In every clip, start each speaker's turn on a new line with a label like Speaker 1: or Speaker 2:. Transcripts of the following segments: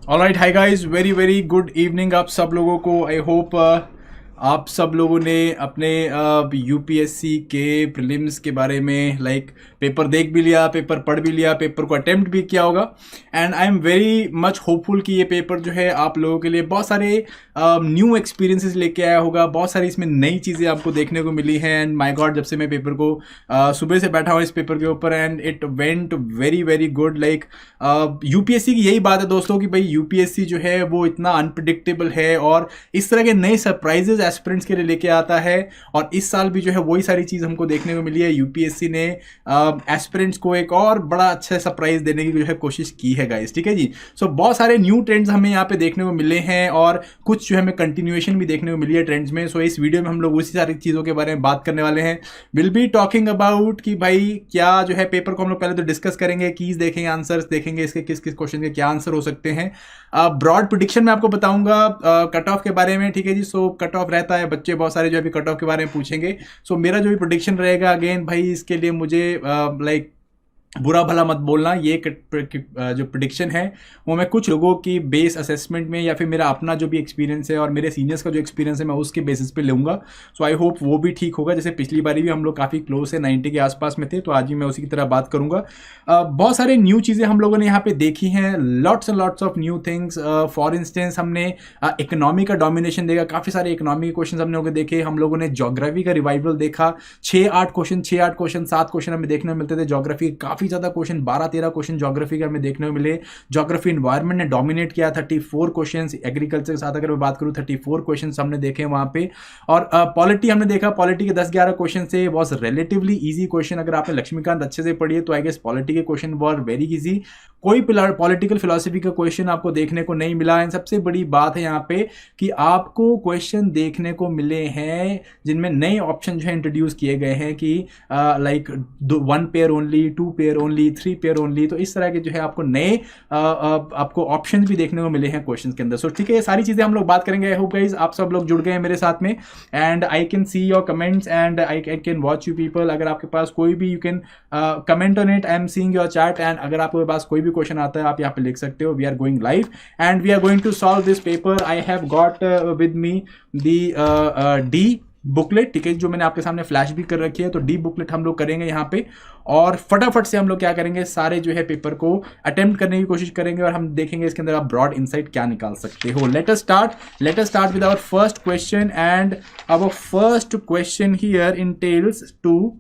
Speaker 1: Alright, hi guys, very very good evening आप सब लोगों को। आई होप आप सब लोगों ने अपने यूपीएससी के प्रीलिम्स के बारे में पेपर देख भी लिया, पेपर पढ़ भी लिया, पेपर को अटेम्प्ट भी किया होगा। And I am very much hopeful कि ये पेपर जो है आप लोगों के लिए बहुत सारे न्यू एक्सपीरियंसेस लेके आया होगा। बहुत सारी इसमें नई चीज़ें आपको देखने को मिली हैं। एंड माय गॉड, जब से मैं पेपर को सुबह से बैठा हूँ इस पेपर के ऊपर, and it went very very good. UPSC की यही बात है दोस्तों कि भाई यूपीएससी जो है वो इतना अनप्रिडिक्टेबल है और इस तरह के नए सरप्राइजेज एस्पिरेंट्स के लिए लेके आता है। और इस साल भी जो है वही सारी चीज़ हमको देखने को मिली है। यूपीएससी ने एस्पिरेंट्स को एक और बड़ा अच्छा सरप्राइज देने की जो है कोशिश की है गाइस, ठीक है जी। सो बहुत सारे न्यू ट्रेंड्स हमें यहाँ पे देखने को मिले हैं और कुछ जो है हमें कंटिन्यूएशन भी देखने को मिली है ट्रेंड्स में। सो इस वीडियो में हम लोग उसी सारी चीज़ों के बारे में बात करने वाले हैं। विल बी टॉकिंग अबाउट कि भाई क्या जो है पेपर को हम लोग पहले तो डिस्कस करेंगे, कीज देखेंगे, आंसर्स देखेंगे, इसके किस किस क्वेश्चन के क्या आंसर हो सकते हैं। ब्रॉड प्रेडिक्शन में आपको बताऊंगा कट ऑफ के बारे में, ठीक है जी। सो कट ऑफ रहता है, बच्चे बहुत सारे जो अभी कट ऑफ के बारे में पूछेंगे। सो मेरा जो भी प्रेडिक्शन रहेगा, अगेन भाई इसके लिए मुझे बुरा भला मत बोलना। ये जो प्रेडिक्शन है वो मैं कुछ लोगों की बेस असेसमेंट में या फिर मेरा अपना जो भी एक्सपीरियंस है और मेरे सीनियर्स का जो एक्सपीरियंस है मैं उसके बेसिस पे लूँगा। सो आई होप वो भी ठीक होगा। जैसे पिछली बारी भी हम लोग काफ़ी क्लोज है, 90 के आसपास में थे, तो आज भी मैं उसी की तरह बात करूँगा। बहुत सारे न्यू चीज़ें हम लोगों ने यहाँ पे देखी हैं, lots and lots of new things. For instance हमने इकोनॉमी का डोमिनेशन देखा, काफ़ी सारे इकोनॉमी के क्वेश्चन हम लोगों ने देखे। हम लोगों ने ज्योग्राफी का रिवाइवल देखा, 6-8 क्वेश्चन 7 क्वेश्चन हमें देखने को मिलते थे। ज्योग्राफी काफ़ी ज़्यादा क्वेश्चन, 12-13 क्वेश्चन ज्योग्राफी के हमें देखने को मिले। ज्योग्राफी एनवायरनमेंट ने डोमिनेट किया, 34 क्वेश्चन। एग्रीकल्चर के साथ अगर मैं बात करूँ 34 क्वेश्चन हमने देखे वहाँ पे। और पॉलिटी हमने देखा, पॉलिटी के 10-11 क्वेश्चन से वॉज रिलेटिवली ईजी क्वेश्चन। अगर आपने लक्ष्मीकांत अच्छे से पढ़िए तो आई गेस पॉलिटी के क्वेश्चन वर वेरी ईजी। कोई पॉलिटिकल फिलोसफी का क्वेश्चन आपको देखने को नहीं मिला। एंड सबसे बड़ी बात है यहाँ पे कि आपको क्वेश्चन देखने को मिले हैं जिनमें नए ऑप्शन जो है इंट्रोड्यूस किए गए हैं कि 1 pair only, 2 pair only, 3 pair only. तो इस तरह के जो है आपको नए आपको ऑप्शन भी देखने को मिले हैं क्वेश्चन के अंदर। सो ठीक है, ये सारी चीजें हम लोग बात करेंगे। आई होप गाइस आप सब लोग जुड़ गए हैं मेरे साथ में, and I can see your comments and I can watch you people. अगर आपके पास कोई भी, you can comment on it, I am seeing your chat. And अगर आपके पास कोई भी क्वेश्चन आता है आप यहाँ पे लिख सकते हो। We are going live and we are going to solve this paper. I have got with me the D booklet, ठीक है, जो मैंने आपके सामने फ्लैश भी कर रखी है। तो डी बुकलेट हम लोग करेंगे यहाँ पे और फटाफट से हम लोग क्या करेंगे, सारे जो है पेपर को अटेम्प्ट करने की कोशिश करेंगे और हम देखेंगे इसके अंदर आप ब्रॉड इनसाइट क्या निकाल सकते हो। Let us start with our first question and our first question here entails two,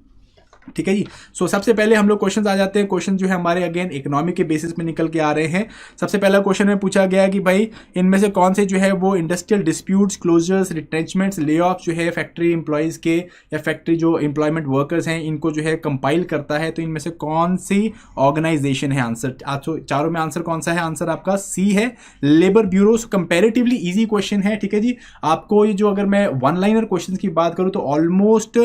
Speaker 1: ठीक है जी। सो सबसे पहले हम लोग क्वेश्चन आ जाते हैं। क्वेश्चन जो है हमारे अगेन इकोनॉमी के बेसिस पे निकल के आ रहे हैं। सबसे पहला क्वेश्चन में पूछा गया है कि भाई इनमें से कौन से जो है वो industrial disputes, closures, रिट्रेंचमेंट्स, lay off जो है फैक्ट्री एम्प्लॉयज़ के या फैक्ट्री जो एम्प्लॉयमेंट वर्कर्स हैं इनको जो है कंपाइल करता है। तो इनमें से कौन सी ऑर्गेनाइजेशन है? आंसर चारों में आंसर कौन सा है? आंसर आपका सी है, labour bureau. Comparatively easy question है, ठीक है जी। आपको ये जो, अगर मैं वन लाइनर क्वेश्चन की बात करूँ तो ऑलमोस्ट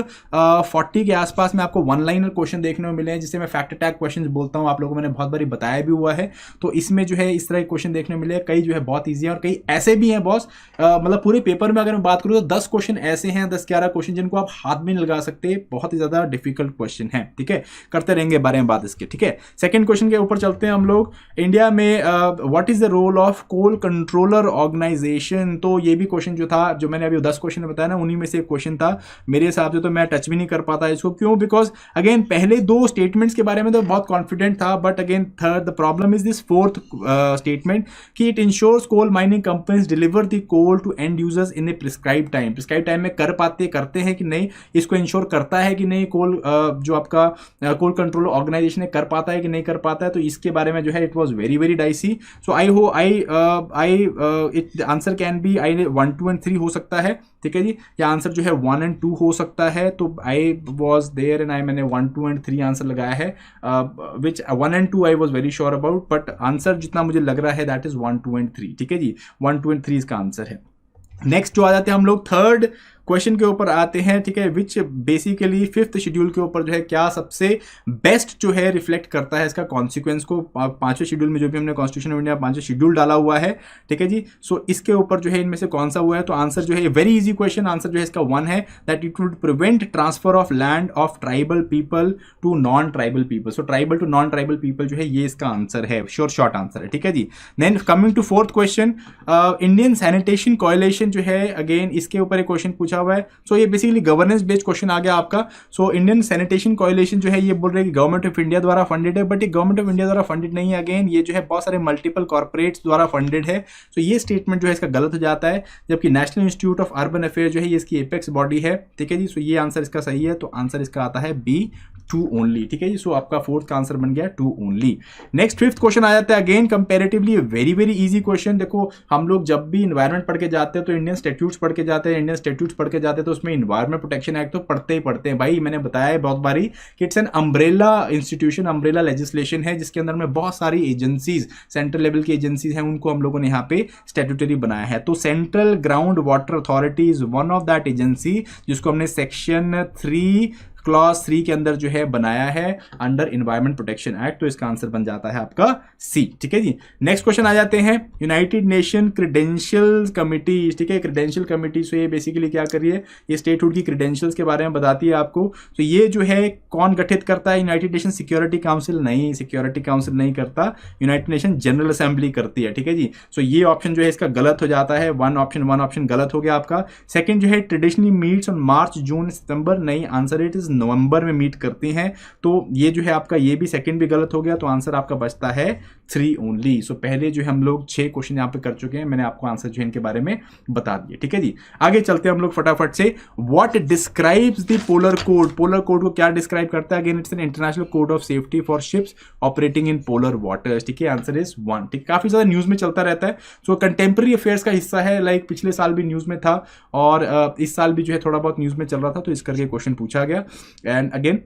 Speaker 1: 40 के आसपास में आपको वन लाइनर क्वेश्चन देखने को मिले हैं, जिसे मैं फैक्ट अटैक क्वेश्चन बोलता हूं। आप लोगों को मैंने बहुत बारी बताया भी हुआ है। तो इसमें जो है इस तरह के क्वेश्चन देखने को मिले हैं। कई जो है बहुत ईजी है और कई ऐसे भी हैं बॉस, मतलब पूरे पेपर में अगर मैं बात करूं तो 10 क्वेश्चन ऐसे हैं, 10-11 क्वेश्शन जिनको आप हाथ में नहीं लगा सकते। बहुत ही ज्यादा डिफिकल्ट क्वेश्चन है, ठीक है। करते रहेंगे बारे में बात इसके, ठीक है। सेकंड क्वेश्चन के ऊपर चलते हैं हम लोग। इंडिया में what is the role of coal controller organisation? तो ये भी क्वेश्चन जो था, जो मैंने अभी 10 क्वेश्चन बताया ना, उन्हीं में से एक क्वेश्शन था। मेरे हिसाब से तो मैं टच भी नहीं कर पाता इसको। क्यों? बिकॉज अगेन पहले 2 स्टेटमेंट्स के बारे में तो बहुत कॉन्फिडेंट था, but again third the problem is this fourth statement कि it ensures coal mining companies deliver the coal to end users in a prescribe time. Prescribe time में करते हैं कि नहीं, इसको इंश्योर करता है कि नहीं कोल, जो आपका कोल कंट्रोल ऑर्गेनाइजेशन है, कर पाता है कि नहीं कर पाता है। तो इसके बारे में जो है it was very very dicey. So it answer can be 1, 2 and 3 हो सकता है, ठीक है जी। या आंसर जो है 1 and 2 हो सकता है। तो आई वॉज देयर एंड मैंने 1, 2 and 3 आंसर लगाया है, विच 1 and 2 I was very sure about, but answer जितना मुझे लग रहा है दैट इज 1, 2 and 3, ठीक है जी। 1, 2 and 3 इसका आंसर है। नेक्स्ट जो आ जाते हैं हम लोग थर्ड क्वेश्चन के ऊपर आते हैं, ठीक है, विच बेसिकली 5th शेड्यूल के ऊपर जो है क्या सबसे बेस्ट जो है रिफ्लेक्ट करता है इसका कॉन्सिक्वेंस को। 5वें शेड्यूल में जो भी हमने कॉन्स्टिट्यूशन ऑफ इंडिया 5वां शेड्यूल डाला हुआ है, ठीक है जी। सो इसके ऊपर जो है इनमें से कौन सा हुआ है, तो आंसर जो है वेरी इजी क्वेश्चन, आंसर जो है इसका 1 है, that it would prevent transfer of land of tribal people to non tribal people. So tribal to non tribal people जो है ये इसका आंसर है, शॉर्ट आंसर है, ठीक है जी। Then coming to 4th question, Indian sanitation coalition जो है, अगेन इसके ऊपर एक क्वेश्चन पूछा हुआ है। सो ये बेसिकली गवर्नेंस बेस्ड क्वेश्चन आ गया आपका। सो इंडियन सैनिटेशन कोएलिशन जो है ये बोल रहे हैं कि गवर्नमेंट ऑफ इंडिया द्वारा फंडेड है, बट ये गवर्नमेंट ऑफ इंडिया द्वारा फंडेड नहीं है, अगेन ये जो है बहुत सारे मल्टीपल कॉर्पोरेट्स द्वारा फंडेड है। सो ये स्टेटमेंट जो है इसका गलत हो जाता है, जबकि national institute of urban affair जो है ये इसकी एपेक्स बॉडी है, ठीक है जी। सो ये आंसर इसका सही है, तो आंसर इसका आता है बी, 2 ओनली, ठीक है जी। सो आपका 4th का आंसर बन गया 2 ओनली। नेक्स्ट 5th क्वेश्चन आ जाता है, again comparatively very very easy question. देखो हम लोग जब भी इन्वायरमेंट पढ़ के जाते हैं तो इंडियन स्टैट्यूट्स पढ़ के जाते हैं, इंडियन स्टैट्यूट्स पढ़ के जाते हैं तो उसमें इन्वायरमेंट प्रोटेक्शन एक्ट तो पढ़ते ही पढ़ते हैं भाई। मैंने बताया है बहुत बारी कि it's an umbrella institution, umbrella legislation है, जिसके अंदर में बहुत सारी एजेंसीज, सेंट्रल लेवल की एजेंसीज हैं, उनको हम लोगों ने यहाँ पे स्टैट्यूटरी बनाया है। तो central ground water authority is one of that agency, जिसको हमने सेक्शन 3 क्लॉज 3 के अंदर जो है बनाया है अंडर एनवायरमेंट प्रोटेक्शन एक्ट। तो इसका आंसर बन जाता है आपका सी, ठीक है जी। नेक्स्ट क्वेश्चन आ जाते हैं, यूनाइटेड नेशन क्रेडेंशियल कमिटी, ठीक है, क्रेडेंशियल कमिटी। सो ये बेसिकली क्या कर रही है, ये स्टेटहुड की क्रेडेंशियल्स के बारे में बताती है आपको। तो ये जो है कौन गठित करता है, यूनाइटेड नेशन सिक्योरिटी काउंसिल नहीं, सिक्योरिटी काउंसिल नहीं करता, यूनाइटेड नेशन जनरल असेंबली करती है, ठीक है जी। सो ये ऑप्शन जो है इसका गलत हो जाता है, वन ऑप्शन गलत हो गया आपका। सेकेंड जो है ट्रेडिशनली मीट्स ऑन मार्च जून सितंबर, नहीं, आंसर इट इज नवंबर में मीट करती हैं। तो ये जो है आपका ये भी सेकंड भी गलत हो गया, तो आंसर आपका बचता है 3 ओनली। सो पहले जो है हम लोग 6 क्वेश्चन यहाँ पे कर चुके हैं, मैंने आपको आंसर जो है इनके बारे में बता दिए, ठीक है जी। आगे चलते हैं हम लोग फटाफट से। What describes the polar code, polar code को क्या डिस्क्राइब करता है, again it's an international code of safety for ships operating in polar waters, ठीक है, आंसर इज 1, ठीक, काफी ज्यादा न्यूज में चलता रहता है। सो कंटेम्प्रेरी अफेयर्स का हिस्सा है, लाइक पिछले साल भी न्यूज में था और इस साल भी जो है थोड़ा बहुत न्यूज में चल रहा था, तो इस करके क्वेश्चन पूछा गया। एंड अगेन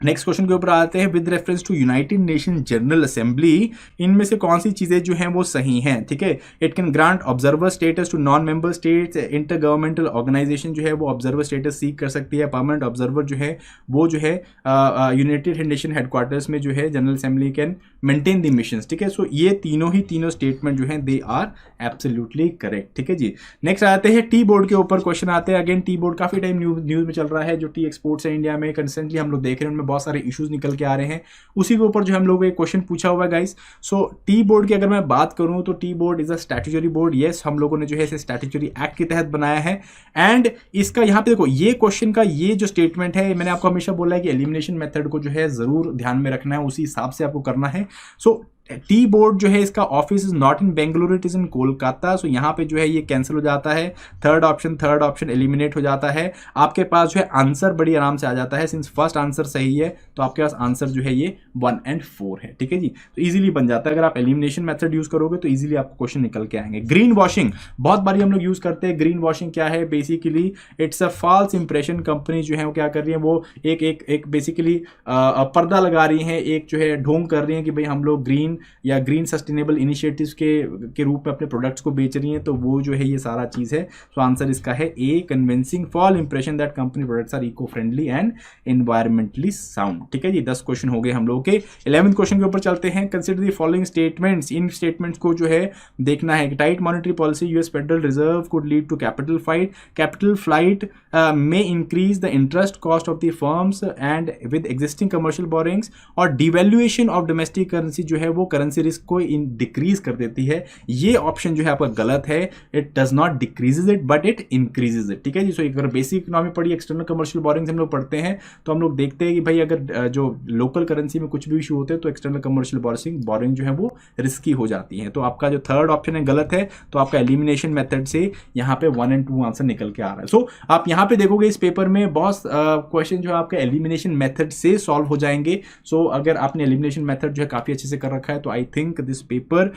Speaker 1: नेक्स्ट क्वेश्चन के ऊपर आते हैं, with reference to United Nation General Assembly, इनमें से कौन सी चीजें जो हैं वो सही हैं, ठीक है। It can grant observer status to non member states, inter governmental organisation जो है वो ऑब्जर्वर स्टेटस सीख कर सकती है, परमानेंट ऑब्जर्वर जो है वो जो है यूनाइटेड नेशन हेडक्वार्टर्स में जो है general assembly can maintain the missions, ठीक है। सो ये तीनों स्टेटमेंट जो है दे आर एब्सोल्युटली करेक्ट, ठीक है जी। नेक्स्ट आते हैं टी बोर्ड के ऊपर क्वेश्चन आते हैं, अगेन टी बोर्ड काफी टाइम न्यूज में चल रहा है, जो टी एक्सपोर्ट्स है इंडिया में कंस्टेंटली हम लोग देख रहे हैं, उनमें बहुत सारे इश्यूज निकल के आ रहे हैं, उसी के ऊपर जो हम लोग एक क्वेश्चन पूछा हुआ है गाइस। सो टी बोर्ड की अगर मैं बात करूं तो tea board is a statutory board, yes, हम लोगों ने जो है इसे स्टैट्यूटरी एक्ट के तहत बनाया है। एंड इसका यहाँ पे देखो ये क्वेश्चन का ये जो स्टेटमेंट है, मैंने आपको हमेशा बोला है कि एलिमिनेशन मेथड को जो है जरूर ध्यान में रखना है, उसी हिसाब से आपको करना है। सो टी बोर्ड जो है इसका office is not in Bengaluru, it is in Kolkata. So यहाँ पे जो है ये कैंसिल हो जाता है, थर्ड ऑप्शन एलिमिनेट हो जाता है। आपके पास जो है आंसर बड़ी आराम से आ जाता है, सिंस फर्स्ट आंसर सही है तो आपके पास आंसर जो है ये 1 और 4 है, ठीक है जी। तो इजीली बन जाता है, अगर आप एलिमिनेशन मेथड यूज करोगे तो इजीली आपको क्वेश्चन निकल के आएंगे। ग्रीन वॉशिंग बहुत बारी हम लोग यूज करते हैं, ग्रीन वॉशिंग क्या है, basically it's a false impression. Company जो है वो क्या कर रही है, वो एक बेसिकली पर्दा लगा रही है, एक जो है ढोंग कर रही है कि भाई हम लोग ग्रीन या ग्रीन सस्टेनेबल इनिशिएटिव्स के रूप में अपने प्रोडक्ट्स को बेच रही हैं, तो वो जो है ये सारा चीज है। तो आंसर इसका है a, convincing false impression that company products are eco friendly and environmentally sound, ठीक है जी। 10 क्वेश्चन हो गए हम लोगों के। 11th क्वेश्चन के ऊपर चलते हैं, कंसीडर द फॉलोइंग स्टेटमेंट्स, इन स्टेटमेंट्स को जो है देखना है। Tight monetary policy US Federal Reserve could lead to capital flight may increase the interest cost of the firms and with existing commercial borrowings, और devaluation of domestic currency जो है वो currency risk को डिक्रीज कर देती है। ये option जो है आपका गलत है, it does not decreases it but it increases it, ठीक है जी। सो अगर बेसिक इकोनॉमी पढ़ी, एक्सटर्नल कमर्शियल बोरिंग्स हम लोग पढ़ते हैं, तो हम लोग देखते हैं कि भाई अगर जो लोकल करेंसी में कुछ भी इशू होते हैं तो एक्सटर्नल कमर्शियल बोरिंग जो है वो रिस्की हो जाती है। तो आपका जो थर्ड ऑप्शन है गलत है, तो आपका एलिमिनेशन मेथड से यहाँ पे 1 और 2 आंसर निकल के आ रहा है। सो आप यहाँ पे देखोगे इस पेपर में बहुत क्वेश्चन जो है आपके एलिमिनेशन मेथड से सॉल्व हो जाएंगे। सो अगर आपने एलिमिनेशन मेथड जो है काफी अच्छे से कर रखा है तो I think this paper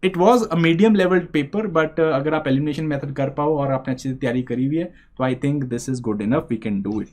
Speaker 1: it was a medium level paper, but अगर आप एलिमिनेशन मेथड कर पाओ और आपने अच्छे से तैयारी करी हुई है तो I think this is good enough, we can do it.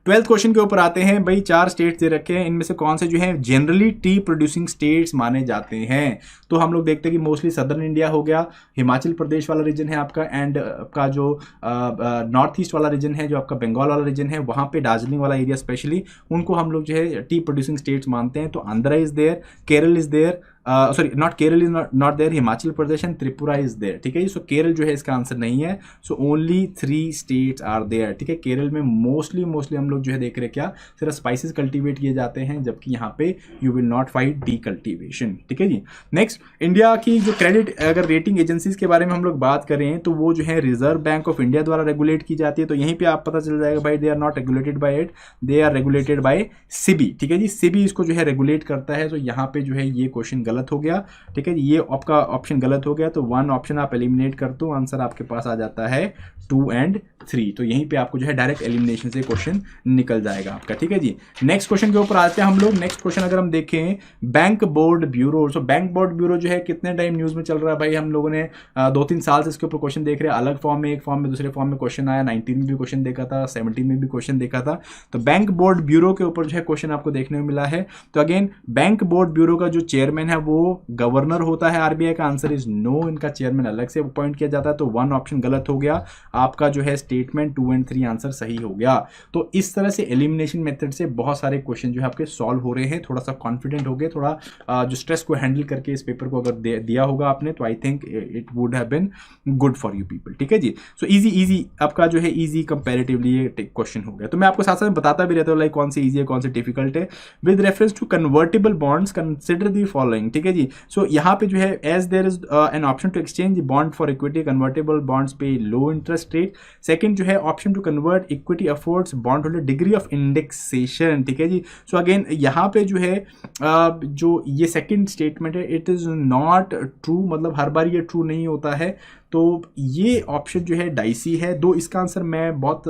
Speaker 1: 12th question के ऊपर आते हैं भाई। 4 स्टेट्स दे रखे हैं, इनमें से कौन से जो है जनरली टी प्रोड्यूसिंग स्टेट्स माने जाते हैं। तो हम लोग देखते हैं कि मोस्टली सदर्न इंडिया हो गया, हिमाचल प्रदेश वाला रीजन है आपका, एंड आपका जो नॉर्थ ईस्ट वाला रीजन है, जो आपका बंगाल वाला रीजन है, वहाँ पे दार्जिलिंग वाला एरिया स्पेशली, उनको हम लोग जो है टी प्रोड्यूसिंग स्टेट्स मानते हैं। तो Andhra is there, Kerala is there, sorry not Kerala is not there, Himachal Pradesh and Tripura is there, ठीक है जी। सो केरल जो है इसका आंसर नहीं है। So only 3 states are there, ठीक है। केरल में मोस्टली हम लोग जो है देख रहे हैं क्या, सिर्फ स्पाइसेस कल्टीवेट किए जाते हैं, जबकि यहाँ पे you will not find D cultivation, ठीक है जी। नेक्स्ट, इंडिया की जो क्रेडिट अगर रेटिंग एजेंसीज के बारे में हम लोग बात करें तो वो जो है रिजर्व बैंक ऑफ इंडिया द्वारा रेगुलेट की जाती है। तो यहीं पे आप पता चल जाएगा भाई, they are not regulated by it, they are regulated by SEBI, ठीक है जी। सिबी इसको जो है रेगुलेट करता है। तो यहाँ पे जो है ये क्वेश्चन गलत हो गया, ठीक है जी। ये आपका ऑप्शन गलत हो गया, तो 1 ऑप्शन आप एलिमिनेट कर दो, आंसर आपके पास आ जाता है 2 और 3। तो यहीं पे आपको जो है डायरेक्ट एलिमिनेशन से क्वेश्चन निकल जाएगा आपका, ठीक है जी। नेक्स्ट क्वेश्चन के ऊपर आते हैं हम लोग। नेक्स्ट क्वेश्चन अगर हम देखें, bank board bureau. So bank board bureau जो है कितने टाइम न्यूज में चल रहा है भाई, हम लोगों ने 2-3 साल से इसके ऊपर क्वेश्चन देख रहे हैं, अलग फॉर्म में, एक फॉर्म में, दूसरे फॉर्म में क्वेश्चन आया। 19 में भी क्वेश्चन देखा था, 17 में भी क्वेश्चन देखा था। तो बैंक बोर्ड ब्यूरो के ऊपर जो है क्वेश्चन आपको देखने को मिला है। तो अगेन बैंक बोर्ड ब्यूरो का जो चेयरमैन है वो गवर्नर होता है आरबीआई का, आंसर इज नो। इनका चेयरमैन अलग से अपॉइंट किया जाता है। तो 1 ऑप्शन गलत हो गया आपका, जो है स्टेटमेंट 2 और 3 आंसर सही हो गया। तो इस तरह से एलिमिनेशन मेथड से बहुत सारे क्वेश्चन जो है आपके सॉल्व हो रहे हैं। थोड़ा सा कॉन्फिडेंट हो गए, थोड़ा जो स्ट्रेस को हैंडल करके इस पेपर को अगर दिया होगा आपने, तो I think it would have been good for you people, ठीक है जी। सो इजी आपका जो है इजी कंपैरेटिवली ये क्वेश्चन हो गया। तो मैं आपको साथ साथ बताता भी रहता हूँ लाइक कौन सी इजी है कौन सी डिफिकल्ट है। With reference to convertible bonds consider the following, ठीक है जी। सो यहाँ पे जो है as there is an option to exchange bond for equity, convertible bonds पे लो इंटरेस्ट रेट। सेकंड जो है option to convert equity affords bond holder degree of indexation, ठीक है जी। सो अगेन यहाँ पे जो है जो ये सेकंड स्टेटमेंट है, इट इज नॉट ट्रू, मतलब हर बार ये ट्रू नहीं होता है। तो ये ऑप्शन जो है डाइसी है। दो इसका आंसर मैं बहुत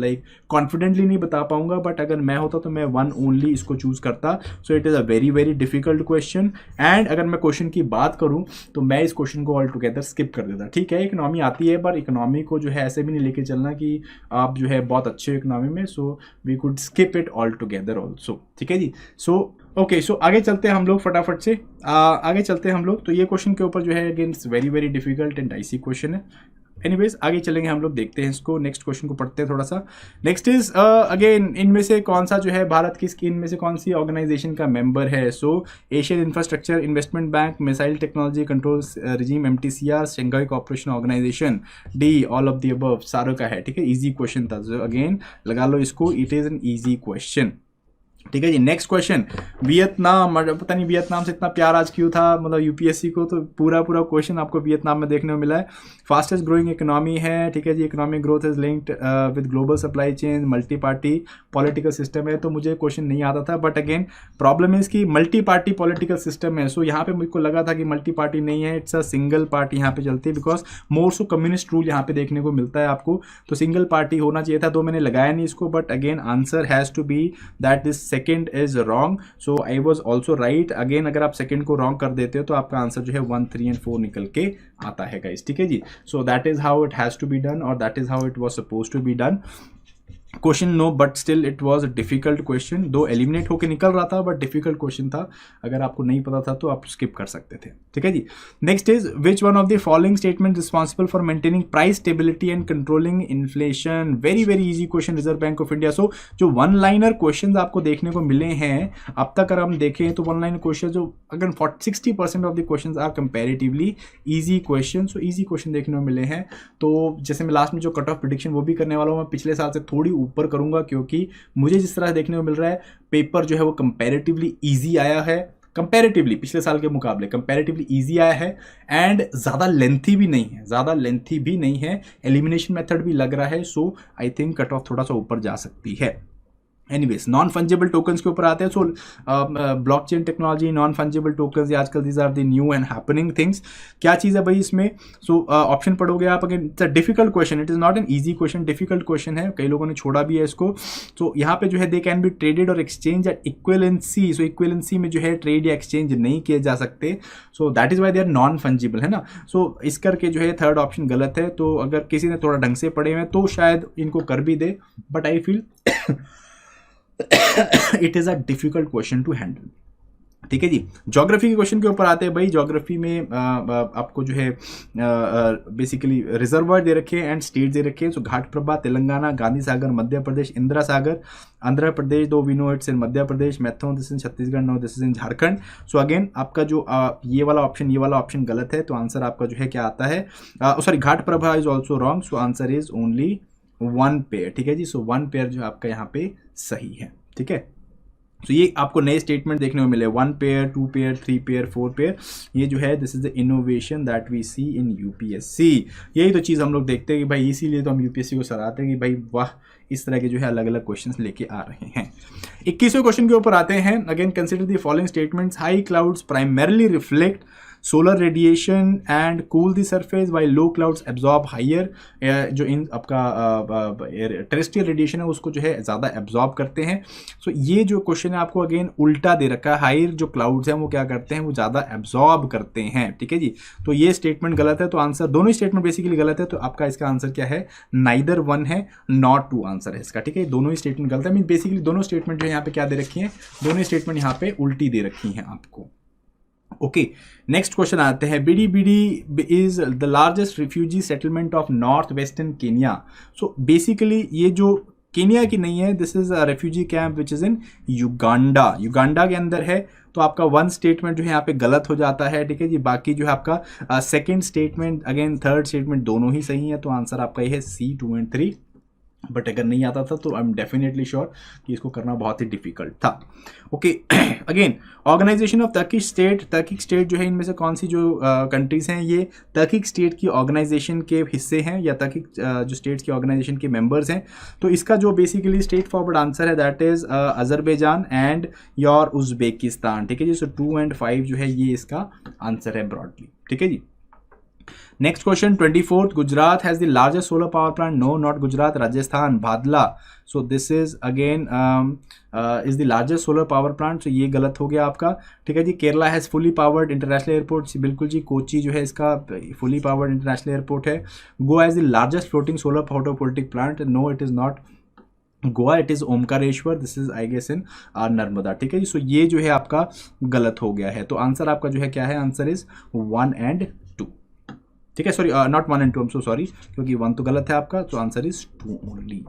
Speaker 1: लाइक कॉन्फिडेंटली नहीं बता पाऊंगा, बट अगर मैं होता तो मैं 1 ओनली इसको चूज करता। सो it is a very very difficult question. And अगर मैं क्वेश्चन की बात करूं तो मैं इस क्वेश्चन को ऑल टुगेदर स्किप कर देता, ठीक है। इकोनॉमी आती है, पर इकोनॉमी को जो है ऐसे भी नहीं लेके चलना कि आप जो है बहुत अच्छे हो इकोनॉमी में। So we could skip it all together also, ठीक है जी। सो ओके, सो आगे चलते हैं हम लोग फटाफट से, आगे चलते हैं हम लोग। तो ये क्वेश्चन के ऊपर जो है again very very difficult and dicey question है। एनीवेज आगे चलेंगे हम लोग, देखते हैं इसको, नेक्स्ट क्वेश्चन को पढ़ते हैं थोड़ा सा। नेक्स्ट इज अगेन इनमें से कौन सा जो है भारत की स्कीम में से कौन सी ऑर्गेनाइजेशन का मेंबर है। So Asian infrastructure investment bank, missile technology control regime MTCR, Shanghai cooperation organization, D all of the above, सारों का है, ठीक है। इजी क्वेश्चन था, जो अगेन लगा लो इसको, it is an easy question, ठीक है जी। Next question, Vietnam. पता नहीं वियतनाम से इतना प्यार आज क्यों था, मतलब यूपीएससी को, तो पूरा क्वेश्चन आपको वियतनाम में देखने को मिला है। फास्टेस्ट ग्रोइंग इकोनॉमी है, ठीक है जी। Economic growth is linked with global supply chain, multi party political system है। तो मुझे क्वेश्चन नहीं आता था, बट अगेन प्रॉब्लम इज कि मल्टी पार्टी पॉलिटिकल सिस्टम है। सो यहाँ पे मुझको लगा था कि मल्टी पार्टी नहीं है, इट्स अ सिंगल पार्टी यहाँ पे चलती है, because more so communist rule यहाँ पे देखने को मिलता है आपको। तो सिंगल पार्टी होना चाहिए था, तो मैंने लगाया नहीं इसको, but again answer has to be that this second is wrong. So I was also right. Again अगर आप सेकंड को रॉन्ग कर देते हो तो आपका आंसर जो है 1, 3 और 4 निकल के आता है गाइस, ठीक है जी। So that is how it has to be done, और that is how it was suppose to be done. Question no, but still it was difficult question. दो एलिमिनेट होकर निकल रहा था, बट डिफिकल्ट क्वेश्चन था। अगर आपको नहीं पता था तो आप स्किप कर सकते थे, ठीक है जी। Next is which one of the following statement responsible for maintaining price stability and controlling inflation. Very very easy question, reserve bank of India. So जो 1 लाइनर क्वेश्चन आपको देखने को मिले हैं अब तक, अगर हम देखें तो 1 लाइनर क्वेश्चन जो अगर 60% of the question are comparatively easy question. So easy question देखने को मिले हैं। तो जैसे मैं लास्ट में जो कट ऑफ प्रेडिक्शन वो भी करने वाला हूँ, मैं पिछले साल से थोड़ी ऊपर करूंगा, क्योंकि मुझे जिस तरह देखने को मिल रहा है पेपर जो है वो कंपैरेटिवली इजी आया है, कंपैरेटिवली पिछले साल के मुकाबले कंपैरेटिवली इजी आया है। एंड ज़्यादा लेंथी भी नहीं है, एलिमिनेशन मेथड भी लग रहा है। So I think cut off थोड़ा सा ऊपर जा सकती है। एनीवेज नॉन फंजेबल टोकन्स के ऊपर आते हैं. So blockchain technology, non fungible tokens, ये आजकल these are the new and happening things. क्या चीज़ है भाई इसमें? सो ऑप्शन पढ़ोगे आप. Again it's a difficult question, it is not an easy question, difficult question है, कई लोगों ने छोड़ा भी है इसको. सो यहाँ पे जो है दे कैन बी ट्रेडेड और एक्सचेंज एट इक्विवेलेंसी. सो इक्विवेलेंसी में जो है ट्रेड या एक्सचेंज नहीं किए जा सकते. So that is why they are non fungible, है ना. सो इस करके जो है थर्ड ऑप्शन गलत है. तो अगर किसी ने थोड़ा ढंग से पढ़े हुए तो शायद इनको कर भी दे, but I feel it is a difficult question to handle. ठीक है जी. ज्योग्राफी के क्वेश्चन के ऊपर आते हैं भाई. ज्योग्राफी में आपको जो है बेसिकली रिजर्वायर दे रखे हैं एंड स्टेट दे रखे हैं. सो Ghataprabha Telangana, Gandhi Sagar Madhya Pradesh, Indira Sagar Andhra Pradesh, though we know it's in Madhya Pradesh, Maithon this in Chhattisgarh, no this is in Jharkhand. So again आपका जो ये वाला ऑप्शन गलत है. तो आंसर आपका जो है क्या आता है? Sorry, Ghataprabha is also wrong. So answer is only 1 pair. ठीक है जी. सो 1 पेयर जो आपका यहाँ पे सही है. ठीक है. तो ये आपको नए स्टेटमेंट देखने को मिले, 1 पेयर, 2 पेयर, 3 पेयर, 4 पेयर. ये जो है this is the innovation that we see in UPSC. यही तो चीज़ हम लोग देखते हैं कि भाई इसीलिए तो हम यूपीएससी को सराहते हैं कि भाई वाह, इस तरह के जो है अलग अलग क्वेश्चंस लेके आ रहे हैं. 21वें क्वेश्चन के ऊपर आते हैं. Again consider the following statements. High clouds primarily reflect solar radiation and cool the surface while low clouds absorb higher. जो इन आपका टेरेस्ट्रियल रेडिएशन है उसको जो है ज़्यादा एब्जॉर्ब करते हैं. सो ये जो क्वेश्चन है आपको अगेन उल्टा दे रखा है. हायर जो क्लाउड्स हैं वो क्या करते हैं? वो ज़्यादा एब्जॉर्ब करते हैं. ठीक है जी. तो ये स्टेटमेंट गलत है. तो आंसर दोनों स्टेटमेंट बेसिकली गलत है. तो आपका इसका आंसर क्या है? नाइदर 1 है, नॉट 2 आंसर है इसका. ठीक है. दोनों ही स्टेटमेंट गलत है. मीन बेसिकली दोनों स्टेटमेंट जो है यहाँ पे क्या दे रखी है? दोनों स्टेटमेंट यहाँ पे उल्टी दे रखी हैं आपको. ओके, नेक्स्ट क्वेश्चन आते हैं. Bidibidi is the largest refugee settlement of north western Kenya. So basically ये जो केनिया की नहीं है, this is a refugee camp which is in Uganda. Uganda के अंदर है. तो आपका 1 स्टेटमेंट जो है यहाँ पे गलत हो जाता है. ठीक है जी. बाकी जो है आपका second statement, again third statement दोनों ही सही है. तो आंसर आपका ये है C 2 and 3. बट अगर नहीं आता था तो आई एम डेफिनेटली श्योर कि इसको करना बहुत ही डिफिकल्ट था. Okay, again organization of Turkish state. Turkic state जो है इनमें से कौन सी जो कंट्रीज हैं ये तर्किक स्टेट की ऑर्गेनाइजेशन के हिस्से हैं या तर्किक जो स्टेट्स की ऑर्गेनाइजेशन के मेंबर्स हैं. तो इसका जो बेसिकली स्ट्रेट फॉरवर्ड आंसर है that is Azerbaijan and your Uzbekistan. ठीक है जी. सो 2 and 5 जो है ये इसका आंसर है ब्रॉडली. ठीक है जी. Next question 24th. Gujarat has the largest solar power plant. No, not Gujarat, Rajasthan, Bhadla. So this is again is the largest solar power plant. सो ये गलत हो गया आपका. ठीक है जी. Kerala has fully powered international airport. बिल्कुल जी. कोची जो है इसका फुली पावर्ड इंटरनेशनल एयरपोर्ट है. Goa has the largest floating solar photovoltaic plant. No, it is not Goa, it is Omkareshwar. This is I guess in Narmada. ठीक है जी. सो ये जो है आपका गलत हो गया है. तो आंसर आपका जो है क्या है? Answer is 1 and 2. ठीक है. Sorry, not 1 and 2, I am so sorry, क्योंकि 1 तो गलत है आपका. तो आंसर इज 2 ओनली.